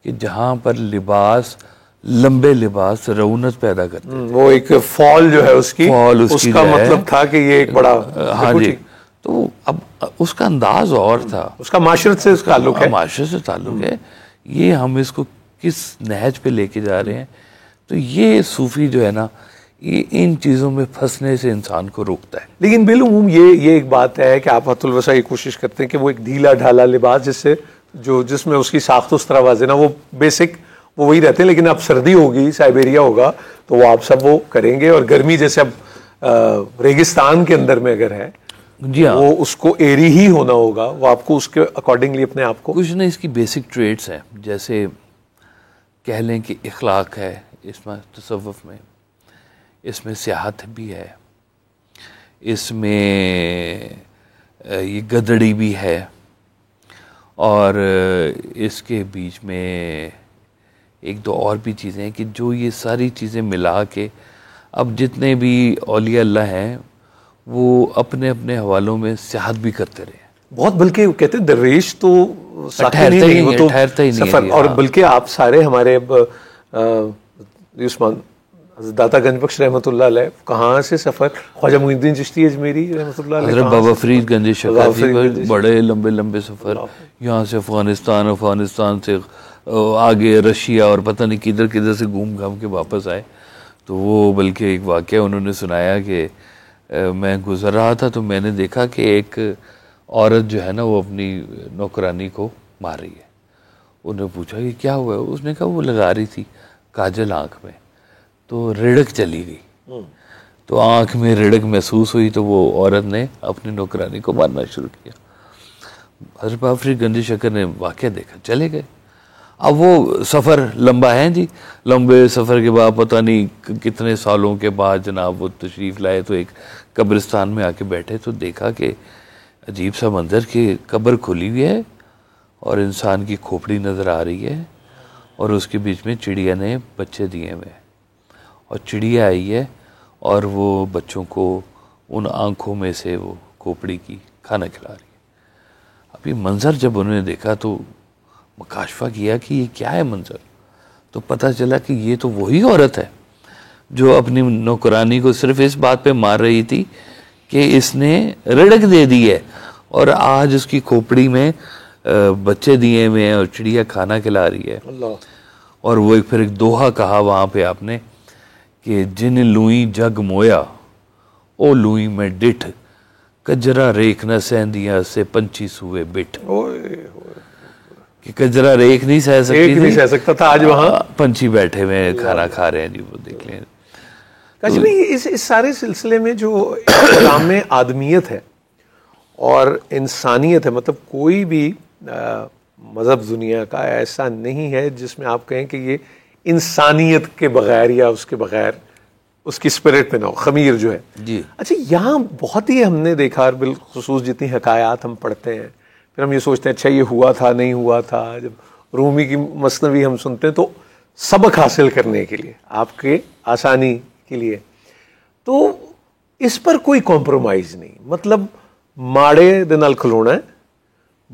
कि जहाँ पर लिबास, लंबे लिबास रौनक पैदा करते थे। वो एक फॉल जो है उसकी, फॉल उसकी उसका मतलब था कि ये एक बड़ा, हाँ जी। तो अब उसका अंदाज और था, उसका माशरत से उसका ताल्लुक है, माशरत से ताल्लुक है। ये हम इसको किस नहज पे लेके जा रहे हैं। तो ये सूफी जो है ना, ये इन चीज़ों में फंसने से इंसान को रोकता है। लेकिन बिलउमूम ये एक बात है कि आप हतुल वसा ये कोशिश करते हैं कि वो एक ढीला ढाला लिबास जिससे जिसमें उसकी साख्त उस तरह वाज़े ना, वो बेसिक वो वही रहते हैं। लेकिन अब सर्दी होगी, साइबेरिया होगा, तो वो आप सब वो करेंगे। और गर्मी जैसे अब रेगिस्तान के अंदर में अगर है जी हाँ, वो उसको एरी ही होना होगा, वो आपको उसके अकॉर्डिंगली अपने आप को कुछ नहीं। इसकी बेसिक ट्रेड्स हैं, जैसे कह लें कि इखलाक है इसमें, तसव्वुफ में, इसमें सियाहत भी है, इसमें ये गदड़ी भी है, और इसके बीच में एक दो और भी चीज़ें हैं कि जो ये सारी चीज़ें मिला के अब जितने भी औलिया अल्लाह हैं वो अपने अपने हवालों में सियाहत भी करते रहे। बहुत बल्कि कहते हैं दरवेश तो ठहरता ही नहीं सफर। और बल्कि आप सारे हमारे उस्मान दाता गंज रहमतुल्लाह अलैह कहाँ से सफर, ख्वाजा मुइनुद्दीन चिश्ती अजमेरी रहमतुल्लाह अलैह, बाबा फरीद गंज शकाती, बड़े लंबे लंबे सफर, यहाँ से अफगानिस्तान से आगे रशिया और पता नहीं किधर किधर से घूम घाम के वापस आए। तो वो बल्कि एक वाक़या उन्होंने सुनाया कि मैं गुजर रहा था तो मैंने देखा कि एक औरत जो है ना वो अपनी नौकरानी को मार रही है। उन्होंने पूछा कि क्या हुआ है, उसने कहा वो लगा रही थी काजल आँख में, तो रिड़क चली गई। तो आँख में रिड़क महसूस हुई तो वो औरत ने अपनी नौकरानी को मारना शुरू किया। हज़रत बाबा फरीद गंज शकर ने वाक़या देखा, चले गए। अब वो सफ़र लंबा है जी, लंबे सफ़र के बाद पता नहीं कितने सालों के बाद जनाब वो तशरीफ़ लाए, तो एक कब्रिस्तान में आके बैठे तो देखा कि अजीब सा मंज़र कि कब्र खुली हुई है और इंसान की खोपड़ी नज़र आ रही है और उसके बीच में चिड़िया ने बच्चे दिए हुए, और चिड़िया आई है और वो बच्चों को उन आँखों में से वो खोपड़ी की खाना खिला रही है। अब ये मंज़र जब उन्होंने देखा तो मुकाशफा किया कि ये क्या है मंजर, तो पता चला कि ये तो वही औरत है जो अपनी नौकरानी को सिर्फ इस बात पे मार रही थी कि इसने रिड़क दे दी है और आज उसकी खोपड़ी में बच्चे दिए हुए हैं और चिड़िया खाना खिला रही है। और वो फिर एक दोहा कहा वहाँ पे आपने कि जिन लुई जग मोया ओ लुई में डिठ, कजरा रेख न सहंदिया से पंछी सुए बिठ। कि कजरा रेख नहीं सह सकती एक नहीं सह सकता था, आज वहाँ पंछी बैठे हुए खाना खा रहे हैं जी, वो देख लें। काशी भाई, इस सारे सिलसिले में जो इस्लाम में आदमियत है और इंसानियत है, मतलब कोई भी मज़हब दुनिया का ऐसा नहीं है जिसमें आप कहें कि ये इंसानियत के बगैर या उसके बगैर उसकी स्पिरिट में ना हो, खमीर जो है जी। अच्छा, यहाँ बहुत ही हमने देखा, और बिलखुसूस जितनी हकायात हम पढ़ते हैं, फिर हम ये सोचते हैं अच्छा ये हुआ था नहीं हुआ था। जब रूमी की मसनवी हम सुनते हैं तो सबक हासिल करने के लिए, आपके आसानी के लिए, तो इस पर कोई कॉम्प्रोमाइज़ नहीं। मतलब माड़े दे नाल खलोना है,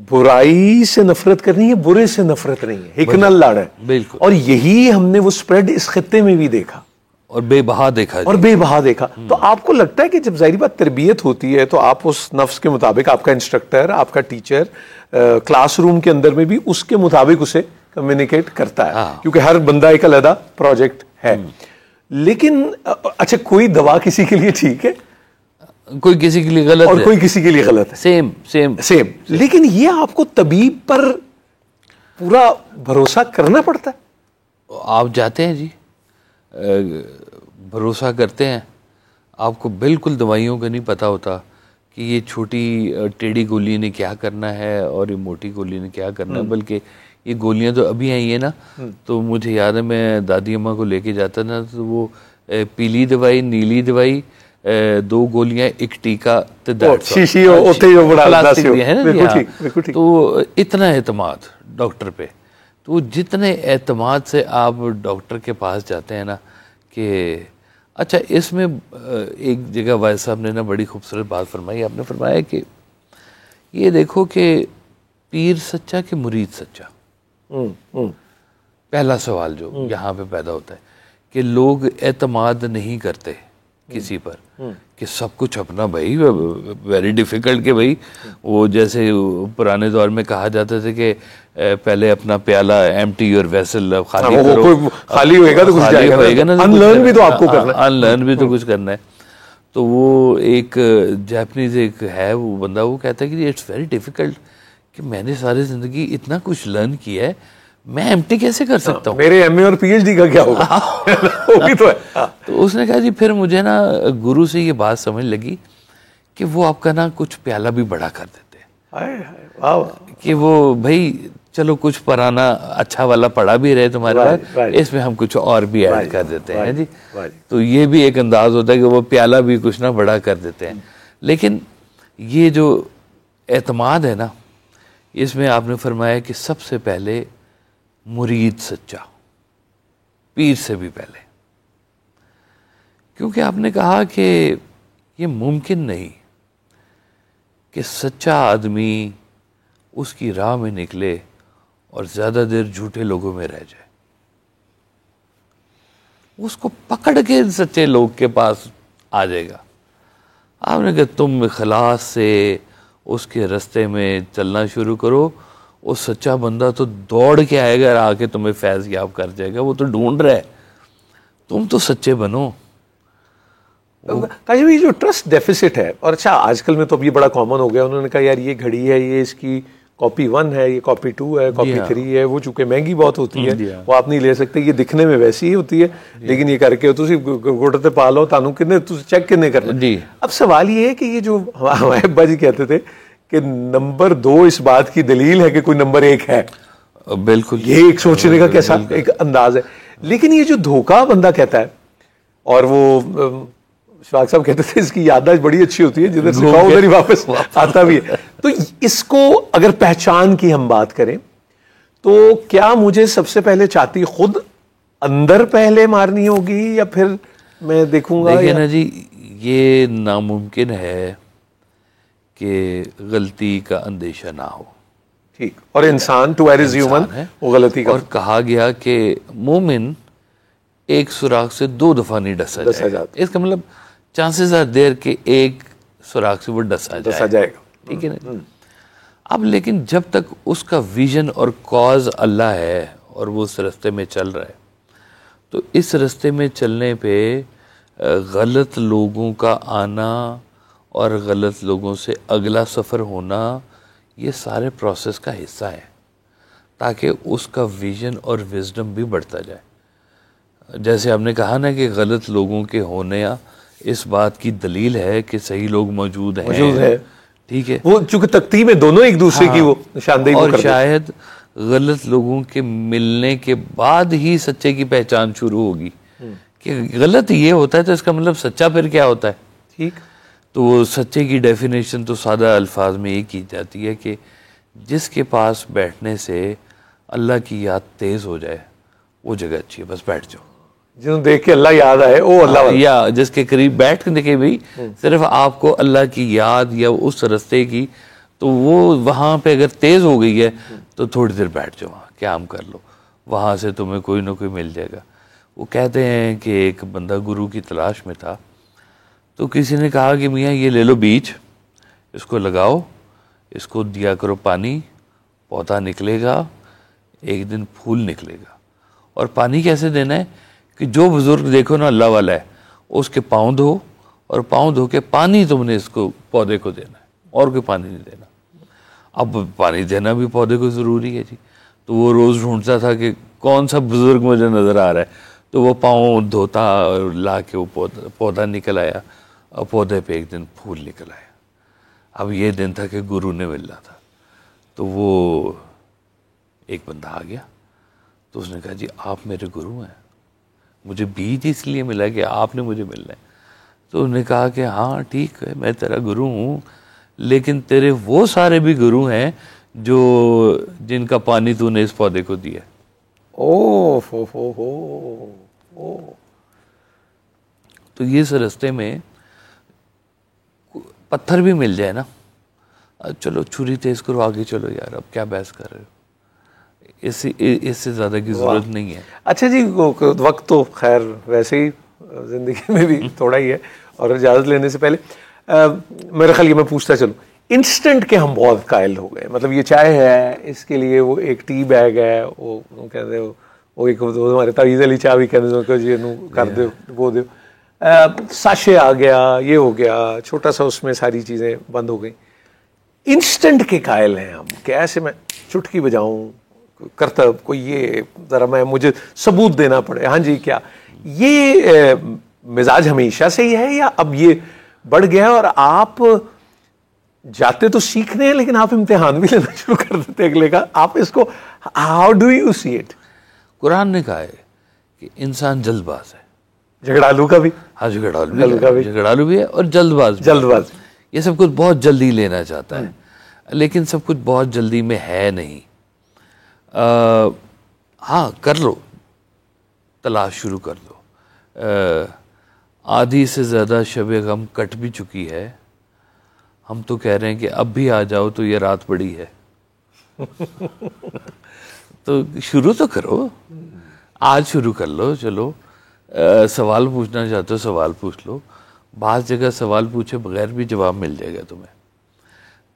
बुराई से नफरत करनी है, बुरे से नफरत नहीं है, हिकनल लाना है। बिल्कुल। और यही हमने वो स्प्रेड इस खित्ते में भी देखा और बेबहा देखा और बेबहा देखा। तो आपको लगता है कि जब जाहिर बात तरबियत होती है तो आप उस नफ्स के मुताबिक, आपका इंस्ट्रक्टर, आपका टीचर क्लासरूम के अंदर में भी उसके मुताबिक उसे कम्युनिकेट करता है, क्योंकि हर बंदा एक अलग प्रोजेक्ट है। लेकिन अच्छा, कोई दवा किसी के लिए ठीक है, कोई किसी के लिए गलत और है, कोई किसी के लिए गलत है, सेम सेम सेम। लेकिन ये आपको तबीब पर पूरा भरोसा करना पड़ता है। आप जाते हैं जी, भरोसा करते हैं, आपको बिल्कुल दवाइयों का नहीं पता होता कि ये छोटी टेढ़ी गोली ने क्या करना है और ये मोटी गोली ने क्या करना है, बल्कि ये गोलियां तो अभी आई है ना। तो मुझे याद है, मैं दादी अम्मा को लेके जाता ना, तो वो पीली दवाई, नीली दवाई, 2 गोलियां, एक टीका, शीशी होते जो बड़ा प्लास्टिक दिया है ना जी, बिल्कुल हाँ। ठीक, बिल्कुल ठीक। तो इतना एतमाद डॉक्टर पे, तो जितने एतमाद से आप डॉक्टर के पास जाते हैं ना कि अच्छा, इसमें एक जगह वाइज साहब ने ना बड़ी खूबसूरत बात फरमाई। आपने फरमाया कि ये देखो कि पीर सच्चा कि मुरीद सच्चा। पहला सवाल जो यहाँ पे पैदा होता है कि लोग एतमाद नहीं करते किसी पर कि सब कुछ अपना, भाई वेरी डिफिकल्ट के भाई, वो जैसे पुराने दौर में कहा जाता था कि पहले अपना प्याला एम्प्टी योर वेसल, खाली करो, खाली होएगा तो कुछ जाएगा ना, अनलर्न भी तो आपको करना है, अनलर्न भी तो कुछ करना है। तो वो एक जापानीज एक है वो बंदा, वो कहता है कि इट्स वेरी डिफिकल्ट कि मैंने सारी जिंदगी इतना कुछ लर्न किया है, मैं एम्प्टी कैसे कर सकता हूँ, मेरे एमए और पीएचडी का क्या होगा। वो भी तो है। तो उसने कहा जी, फिर मुझे ना गुरु से ये बात समझ लगी कि वो आपका ना कुछ प्याला भी बड़ा कर देते हैं, कि वो भाई चलो कुछ पराना अच्छा वाला पड़ा भी रहे तुम्हारे पास, इसमें हम कुछ और भी ऐड कर देते हैं जी। तो ये भी एक अंदाज होता है कि वो प्याला भी कुछ ना बड़ा कर देते हैं। लेकिन ये जो एतमाद है ना, इसमें आपने फरमाया कि सबसे पहले मुरीद सच्चा, पीर से भी पहले, क्योंकि आपने कहा कि ये मुमकिन नहीं कि सच्चा आदमी उसकी राह में निकले और ज्यादा देर झूठे लोगों में रह जाए, उसको पकड़ के सच्चे लोग के पास आ जाएगा। आपने कहा तुम इखलास से उसके रास्ते में चलना शुरू करो, वो सच्चा बंदा तो दौड़ के आएगा और आके तुम्हें फैज़ याब कर जाएगा, वो तो ढूंढ रहा है, तुम तो सच्चे बनो। काजी भाई, जो ट्रस्ट डेफिसिट है, और अच्छा आजकल में तो अब ये बड़ा कॉमन हो गया, उन्होंने कहा यार ये घड़ी है, ये इसकी कॉपी 1 है, ये कॉपी 2 है, कॉपी 3 है, वो चूंकि महंगी बहुत होती है वो आप नहीं ले सकते, ये दिखने में वैसी ही होती है, लेकिन ये करके तुसी गुड़ते पा लो, तानू किन्ने तुसी चेक किन्ने करना। अब सवाल ये है कि ये जो हमारे अब्बा जी कहते थे कि नंबर 2 इस बात की दलील है कि कोई नंबर 1 है, बिल्कुल, ये एक सोचने का कैसा एक अंदाज है। लेकिन ये जो धोखा बंदा कहता है, और वो शाह साहब कहते थे इसकी याददाश्त बड़ी अच्छी होती है, जिधर से कहो उधर ही वापस आता भी है। तो इसको अगर पहचान की हम बात करें तो क्या मुझे सबसे पहले छाती खुद अंदर पहले मारनी होगी या फिर मैं देखूंगा? देखिए ना जी, ये नामुमकिन है कि गलती का अंदेशा ना हो, ठीक, और इंसान टू एयर इज ह्यूमन वो गलती का, और कहा गया कि मोमिन एक सुराख से 2 दफा नहीं डसा जाएगा। इसका मतलब चांसेस आर देयर कि एक सुराख से वो डसा जाएगा, ठीक है ना। अब लेकिन जब तक उसका विजन और कॉज अल्लाह है और वो उस रास्ते में चल रहा है, तो इस रास्ते में चलने पे गलत लोगों का आना और गलत लोगों से अगला सफ़र होना, ये सारे प्रोसेस का हिस्सा है। ताकि उसका विजन और विजडम भी बढ़ता जाए। जैसे आपने कहा ना कि गलत लोगों के होने इस बात की दलील है कि सही लोग मौजूद हैं, ठीक है, वो चूंकि तख्ती में दोनों एक दूसरे की वो निशानदेही और शायद गलत लोगों के मिलने के बाद ही सच्चे की पहचान शुरू होगी कि गलत ये होता है तो इसका मतलब सच्चा फिर क्या होता है। ठीक, तो सच्चे की डेफिनेशन तो सादा अल्फाज में ये की जाती है कि जिसके पास बैठने से अल्लाह की याद तेज हो जाए वो जगह अच्छी है, बस बैठ जाओ। जिन्होंने देख के अल्लाह याद आए वो अल्लाह वाला। या जिसके करीब बैठ के भी सिर्फ आपको अल्लाह की याद या उस रास्ते की, तो वो वहाँ पे अगर तेज हो गई है तो थोड़ी देर बैठ जाओ, वहाँ क्या हम कर लो, वहाँ से तुम्हें कोई ना कोई मिल जाएगा। वो कहते हैं कि एक बंदा गुरु की तलाश में था, तो किसी ने कहा कि मियाँ ये ले लो बीज, इसको लगाओ, इसको दिया करो पानी, पौधा निकलेगा, एक दिन फूल निकलेगा। और पानी कैसे देना है कि जो बुजुर्ग देखो ना अल्लाह वाला है उसके पाँव धो, और पाँव धो के पानी तुमने इसको पौधे को देना है, और कोई पानी नहीं देना। अब पानी देना भी पौधे को ज़रूरी है जी। तो वो रोज़ ढूंढता था कि कौन सा बुजुर्ग मुझे नज़र आ रहा है, तो वो पाँव धोता और ला के वो पौधा निकल आया, और पौधे पे एक दिन फूल निकल आया। अब ये दिन था कि गुरु ने मिलना था, तो वो एक बंदा आ गया, तो उसने कहा जी आप मेरे गुरु हैं, मुझे बीज इसलिए मिला कि आपने मुझे मिलना है। तो उन्होंने कहा कि हाँ ठीक है मैं तेरा गुरु हूँ, लेकिन तेरे वो सारे भी गुरु हैं जो जिनका पानी तूने इस पौधे को दिया। ओ हो। तो ये इस रास्ते में पत्थर भी मिल जाए ना, चलो छुरी तेज करो, आगे चलो यार, अब क्या बहस कर रहे हो, इससे ज़्यादा की ज़रूरत नहीं है। अच्छा जी, वक्त तो खैर वैसे ही ज़िंदगी में भी थोड़ा ही है, और इजाज़त लेने से पहले मेरा ख्याल ये मैं पूछता चलूँ, इंस्टेंट के हम बहुत कायल हो गए। मतलब ये चाय है, इसके लिए वो एक टी बैग है, वो कहते हो वो एक हमारे तावीज़ अली चाय भी कहते जी कर दो वो दो, साशे आ गया, ये हो गया, छोटा सा उसमें सारी चीज़ें बंद हो गई। इंस्टेंट के कायल हैं हम, कैसे मैं चुटकी बजाऊं, करतब कोई ये ज़रा मैं मुझे सबूत देना पड़े। हाँ जी, क्या ये मिजाज हमेशा से ही है या अब ये बढ़ गया और आप जाते तो सीखने हैं लेकिन आप इम्तिहान भी लेना शुरू कर देते अगले का? आप इसको how do you see it? Quran ने कहा है कि इंसान जल्दबाज है, झगड़ालू का भी। हाँ झगड़ालू भी है और जल्दबाज ये सब कुछ बहुत जल्दी लेना चाहता है, लेकिन सब कुछ बहुत जल्दी में है नहीं। हाँ कर लो, तलाश शुरू कर दो। आधी से ज़्यादा शब गम कट भी चुकी है, हम तो कह रहे हैं कि अब भी आ जाओ तो ये रात बड़ी है। तो शुरू तो करो, आज शुरू कर लो। चलो सवाल पूछना चाहते हो सवाल पूछ लो, बाज़ जगह सवाल पूछे बगैर भी जवाब मिल जाएगा तुम्हें।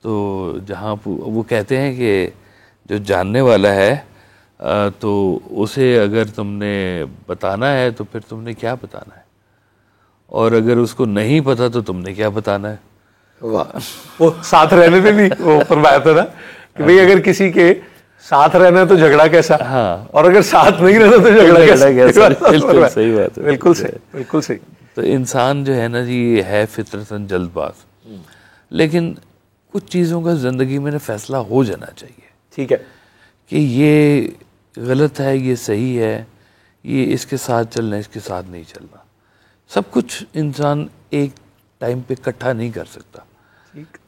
तो जहाँ वो कहते हैं कि जो जानने वाला है तो उसे अगर तुमने बताना है तो फिर तुमने क्या बताना है, और अगर उसको नहीं पता तो तुमने क्या बताना है। वाह, वो साथ रहने पे भी वो फरमाया था ना कि भाई अगर किसी के साथ रहना है तो झगड़ा कैसा, हाँ, और अगर साथ नहीं रहना तो झगड़ा कैसा। बिल्कुल सही बात है, बिल्कुल सही, बिल्कुल सही। तो इंसान जो है ना जी है फितरतन जल्दबाज, लेकिन कुछ चीज़ों का ज़िंदगी में फैसला हो जाना चाहिए। ठीक है कि ये गलत है, ये सही है, ये इसके साथ चलना, इसके साथ नहीं चलना। सब कुछ इंसान एक टाइम पे इकट्ठा नहीं कर सकता।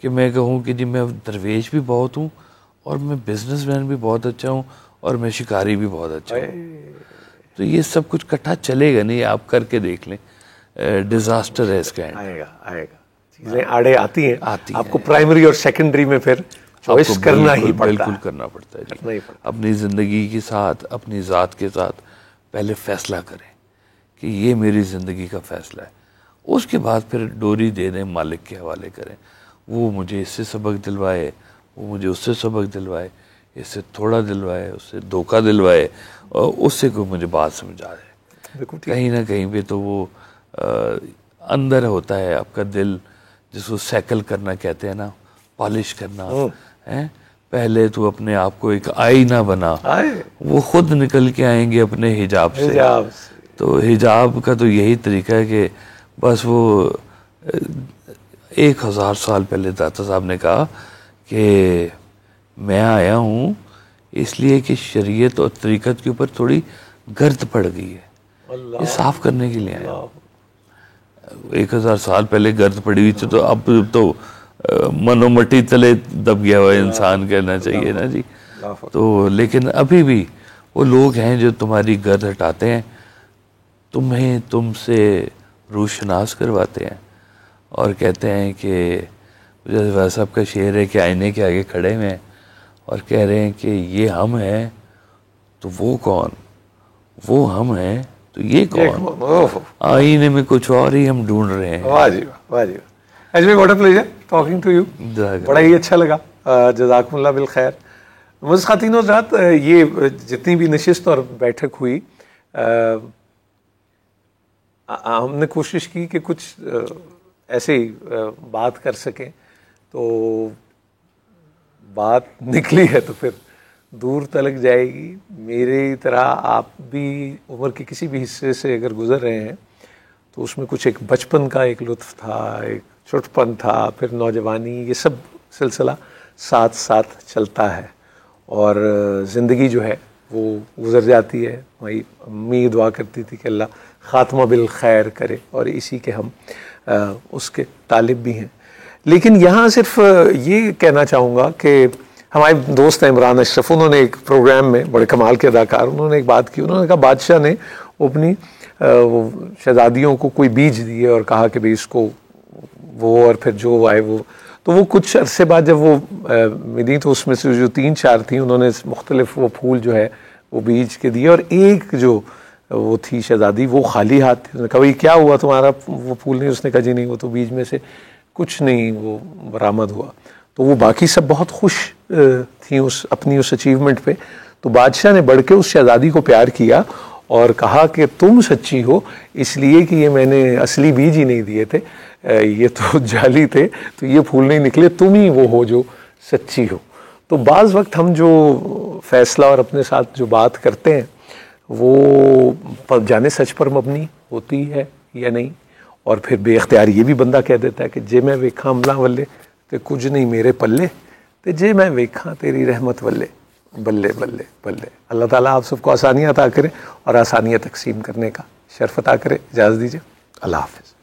कि मैं कहूँ कि जी मैं दरवेश भी बहुत हूँ और मैं बिजनेसमैन भी बहुत अच्छा हूँ और मैं शिकारी भी बहुत अच्छा हूँ, तो ये सब कुछ इकट्ठा चलेगा नहीं। आप करके देख लें, डिजास्टर है इसका एंड। आएगा चीजें आड़े आती हैं, आपको प्राइमरी और सेकेंडरी में फिर चॉइस करना ही पड़ता है। बिल्कुल करना पड़ता है जी। अपनी ज़िंदगी के साथ, अपनी ज़ात के साथ पहले फैसला करें कि ये मेरी ज़िंदगी का फैसला है, उसके बाद फिर डोरी दे दें, मालिक के हवाले करें। वो मुझे इससे सबक दिलवाए, वो मुझे उससे सबक दिलवाए, इससे थोड़ा दिलवाए, उससे धोखा दिलवाए, और उससे कोई मुझे बात समझा दे। कहीं ना कहीं पे तो वो अंदर होता है आपका दिल, जिसको सैकल करना कहते हैं ना, पॉलिश करना है, पहले तू अपने आप को एक आईना बना, वो खुद निकल के आएंगे अपने हिजाब से। तो हिजाब का तो यही तरीका है कि बस वो 1000 साल पहले दाता साहब ने कहा कि मैं आया हूँ इसलिए कि शरीयत और तरीक़त के ऊपर थोड़ी गर्द पड़ गई है, ये साफ करने के लिए आया। 1000 साल पहले गर्द पड़ी हुई थी, तो अब तो मनोमटी तले दब गया हुआ इंसान कहना चाहिए ना जी। तो लेकिन अभी भी वो लोग हैं जो तुम्हारी गर्द हटाते हैं, तुम्हें तुमसे रूशनास करवाते हैं और कहते हैं कि जैसे साहब का शेर है कि आईने के आगे खड़े हुए हैं और कह रहे हैं कि ये हम हैं तो वो कौन, वो हम हैं तो ये कौन, आईने में कुछ और ही हम ढूंढ रहे हैं। वाह जी वाह जी वाह। Ajmer what a pleasure talking to you, बड़ा ही अच्छा लगा। जज़ाकुमुल्लाह बिल खैर। मुझ खातिन और हज़रात, ये जितनी भी नशिस्त और बैठक हुई, हमने कोशिश की कि कुछ ऐसे ही बात कर सकें, तो बात निकली है तो फिर दूर तलक जाएगी। मेरी तरह आप भी उम्र के किसी भी हिस्से से अगर गुजर रहे हैं तो उसमें कुछ एक बचपन का एक लुत्फ़ था, एक छोटपन था, फिर नौजवानी, ये सब सिलसिला साथ साथ चलता है और ज़िंदगी जो है वो गुज़र जाती है। वही अम्मी दुआ करती थी कि अल्लाह ख़ात्मा बिल खैर करे, और इसी के हम उसके तालिब भी हैं। लेकिन यहाँ सिर्फ ये कहना चाहूँगा कि हमारे दोस्त हैं इमरान अशरफ, उन्होंने एक प्रोग्राम में, बड़े कमाल के अदाकार, उन्होंने एक बात की। उन्होंने कहा बादशाह ने अपनी शहजादियों को कोई बीज दिए और कहा कि भाई इसको वो, और फिर जो आए वो, तो वो कुछ अरसे बाद जब वो मिली तो उसमें से जो 3-4 थी, उन्होंने मुख्तलिफ वो फूल जो है वो बीज के दिए, और एक जो वो थी शहजादी वो खाली हाथ थी। उसने कहा भाई क्या हुआ तुम्हारा, वो फूल नहीं? उसने कहा जी नहीं, वो तो बीज में से कुछ नहीं वो बरामद हुआ। तो वो बाकी सब बहुत खुश थी उस अपनी उस अचीवमेंट पे। तो बादशाह ने बढ़ के उस शहजादी को प्यार किया और कहा कि तुम सच्ची हो इसलिए कि ये मैंने असली बीज ही नहीं दिए थे, ये तो जाली थे, तो ये फूल नहीं निकले, तुम ही वो हो जो सच्ची हो। तो बाज़ वक्त हम जो फ़ैसला और अपने साथ जो बात करते हैं वो जाने सच पर मबनी होती है या नहीं, और फिर बेख्तियार ये भी बंदा कह देता है कि जे मैं वेखा अमला वल्ले ते कुछ नहीं मेरे पल्ले, ते जे मैं वेखा तेरी रहमत वल्ले बल्ले बल्ले बल्ले। अल्लाह ताला आप सबको आसानियाँ अता करे और आसानियाँ तकसीम करने का शर्फ अता करे। इजाज़त दीजिए, अल्लाह हाफ़िज़।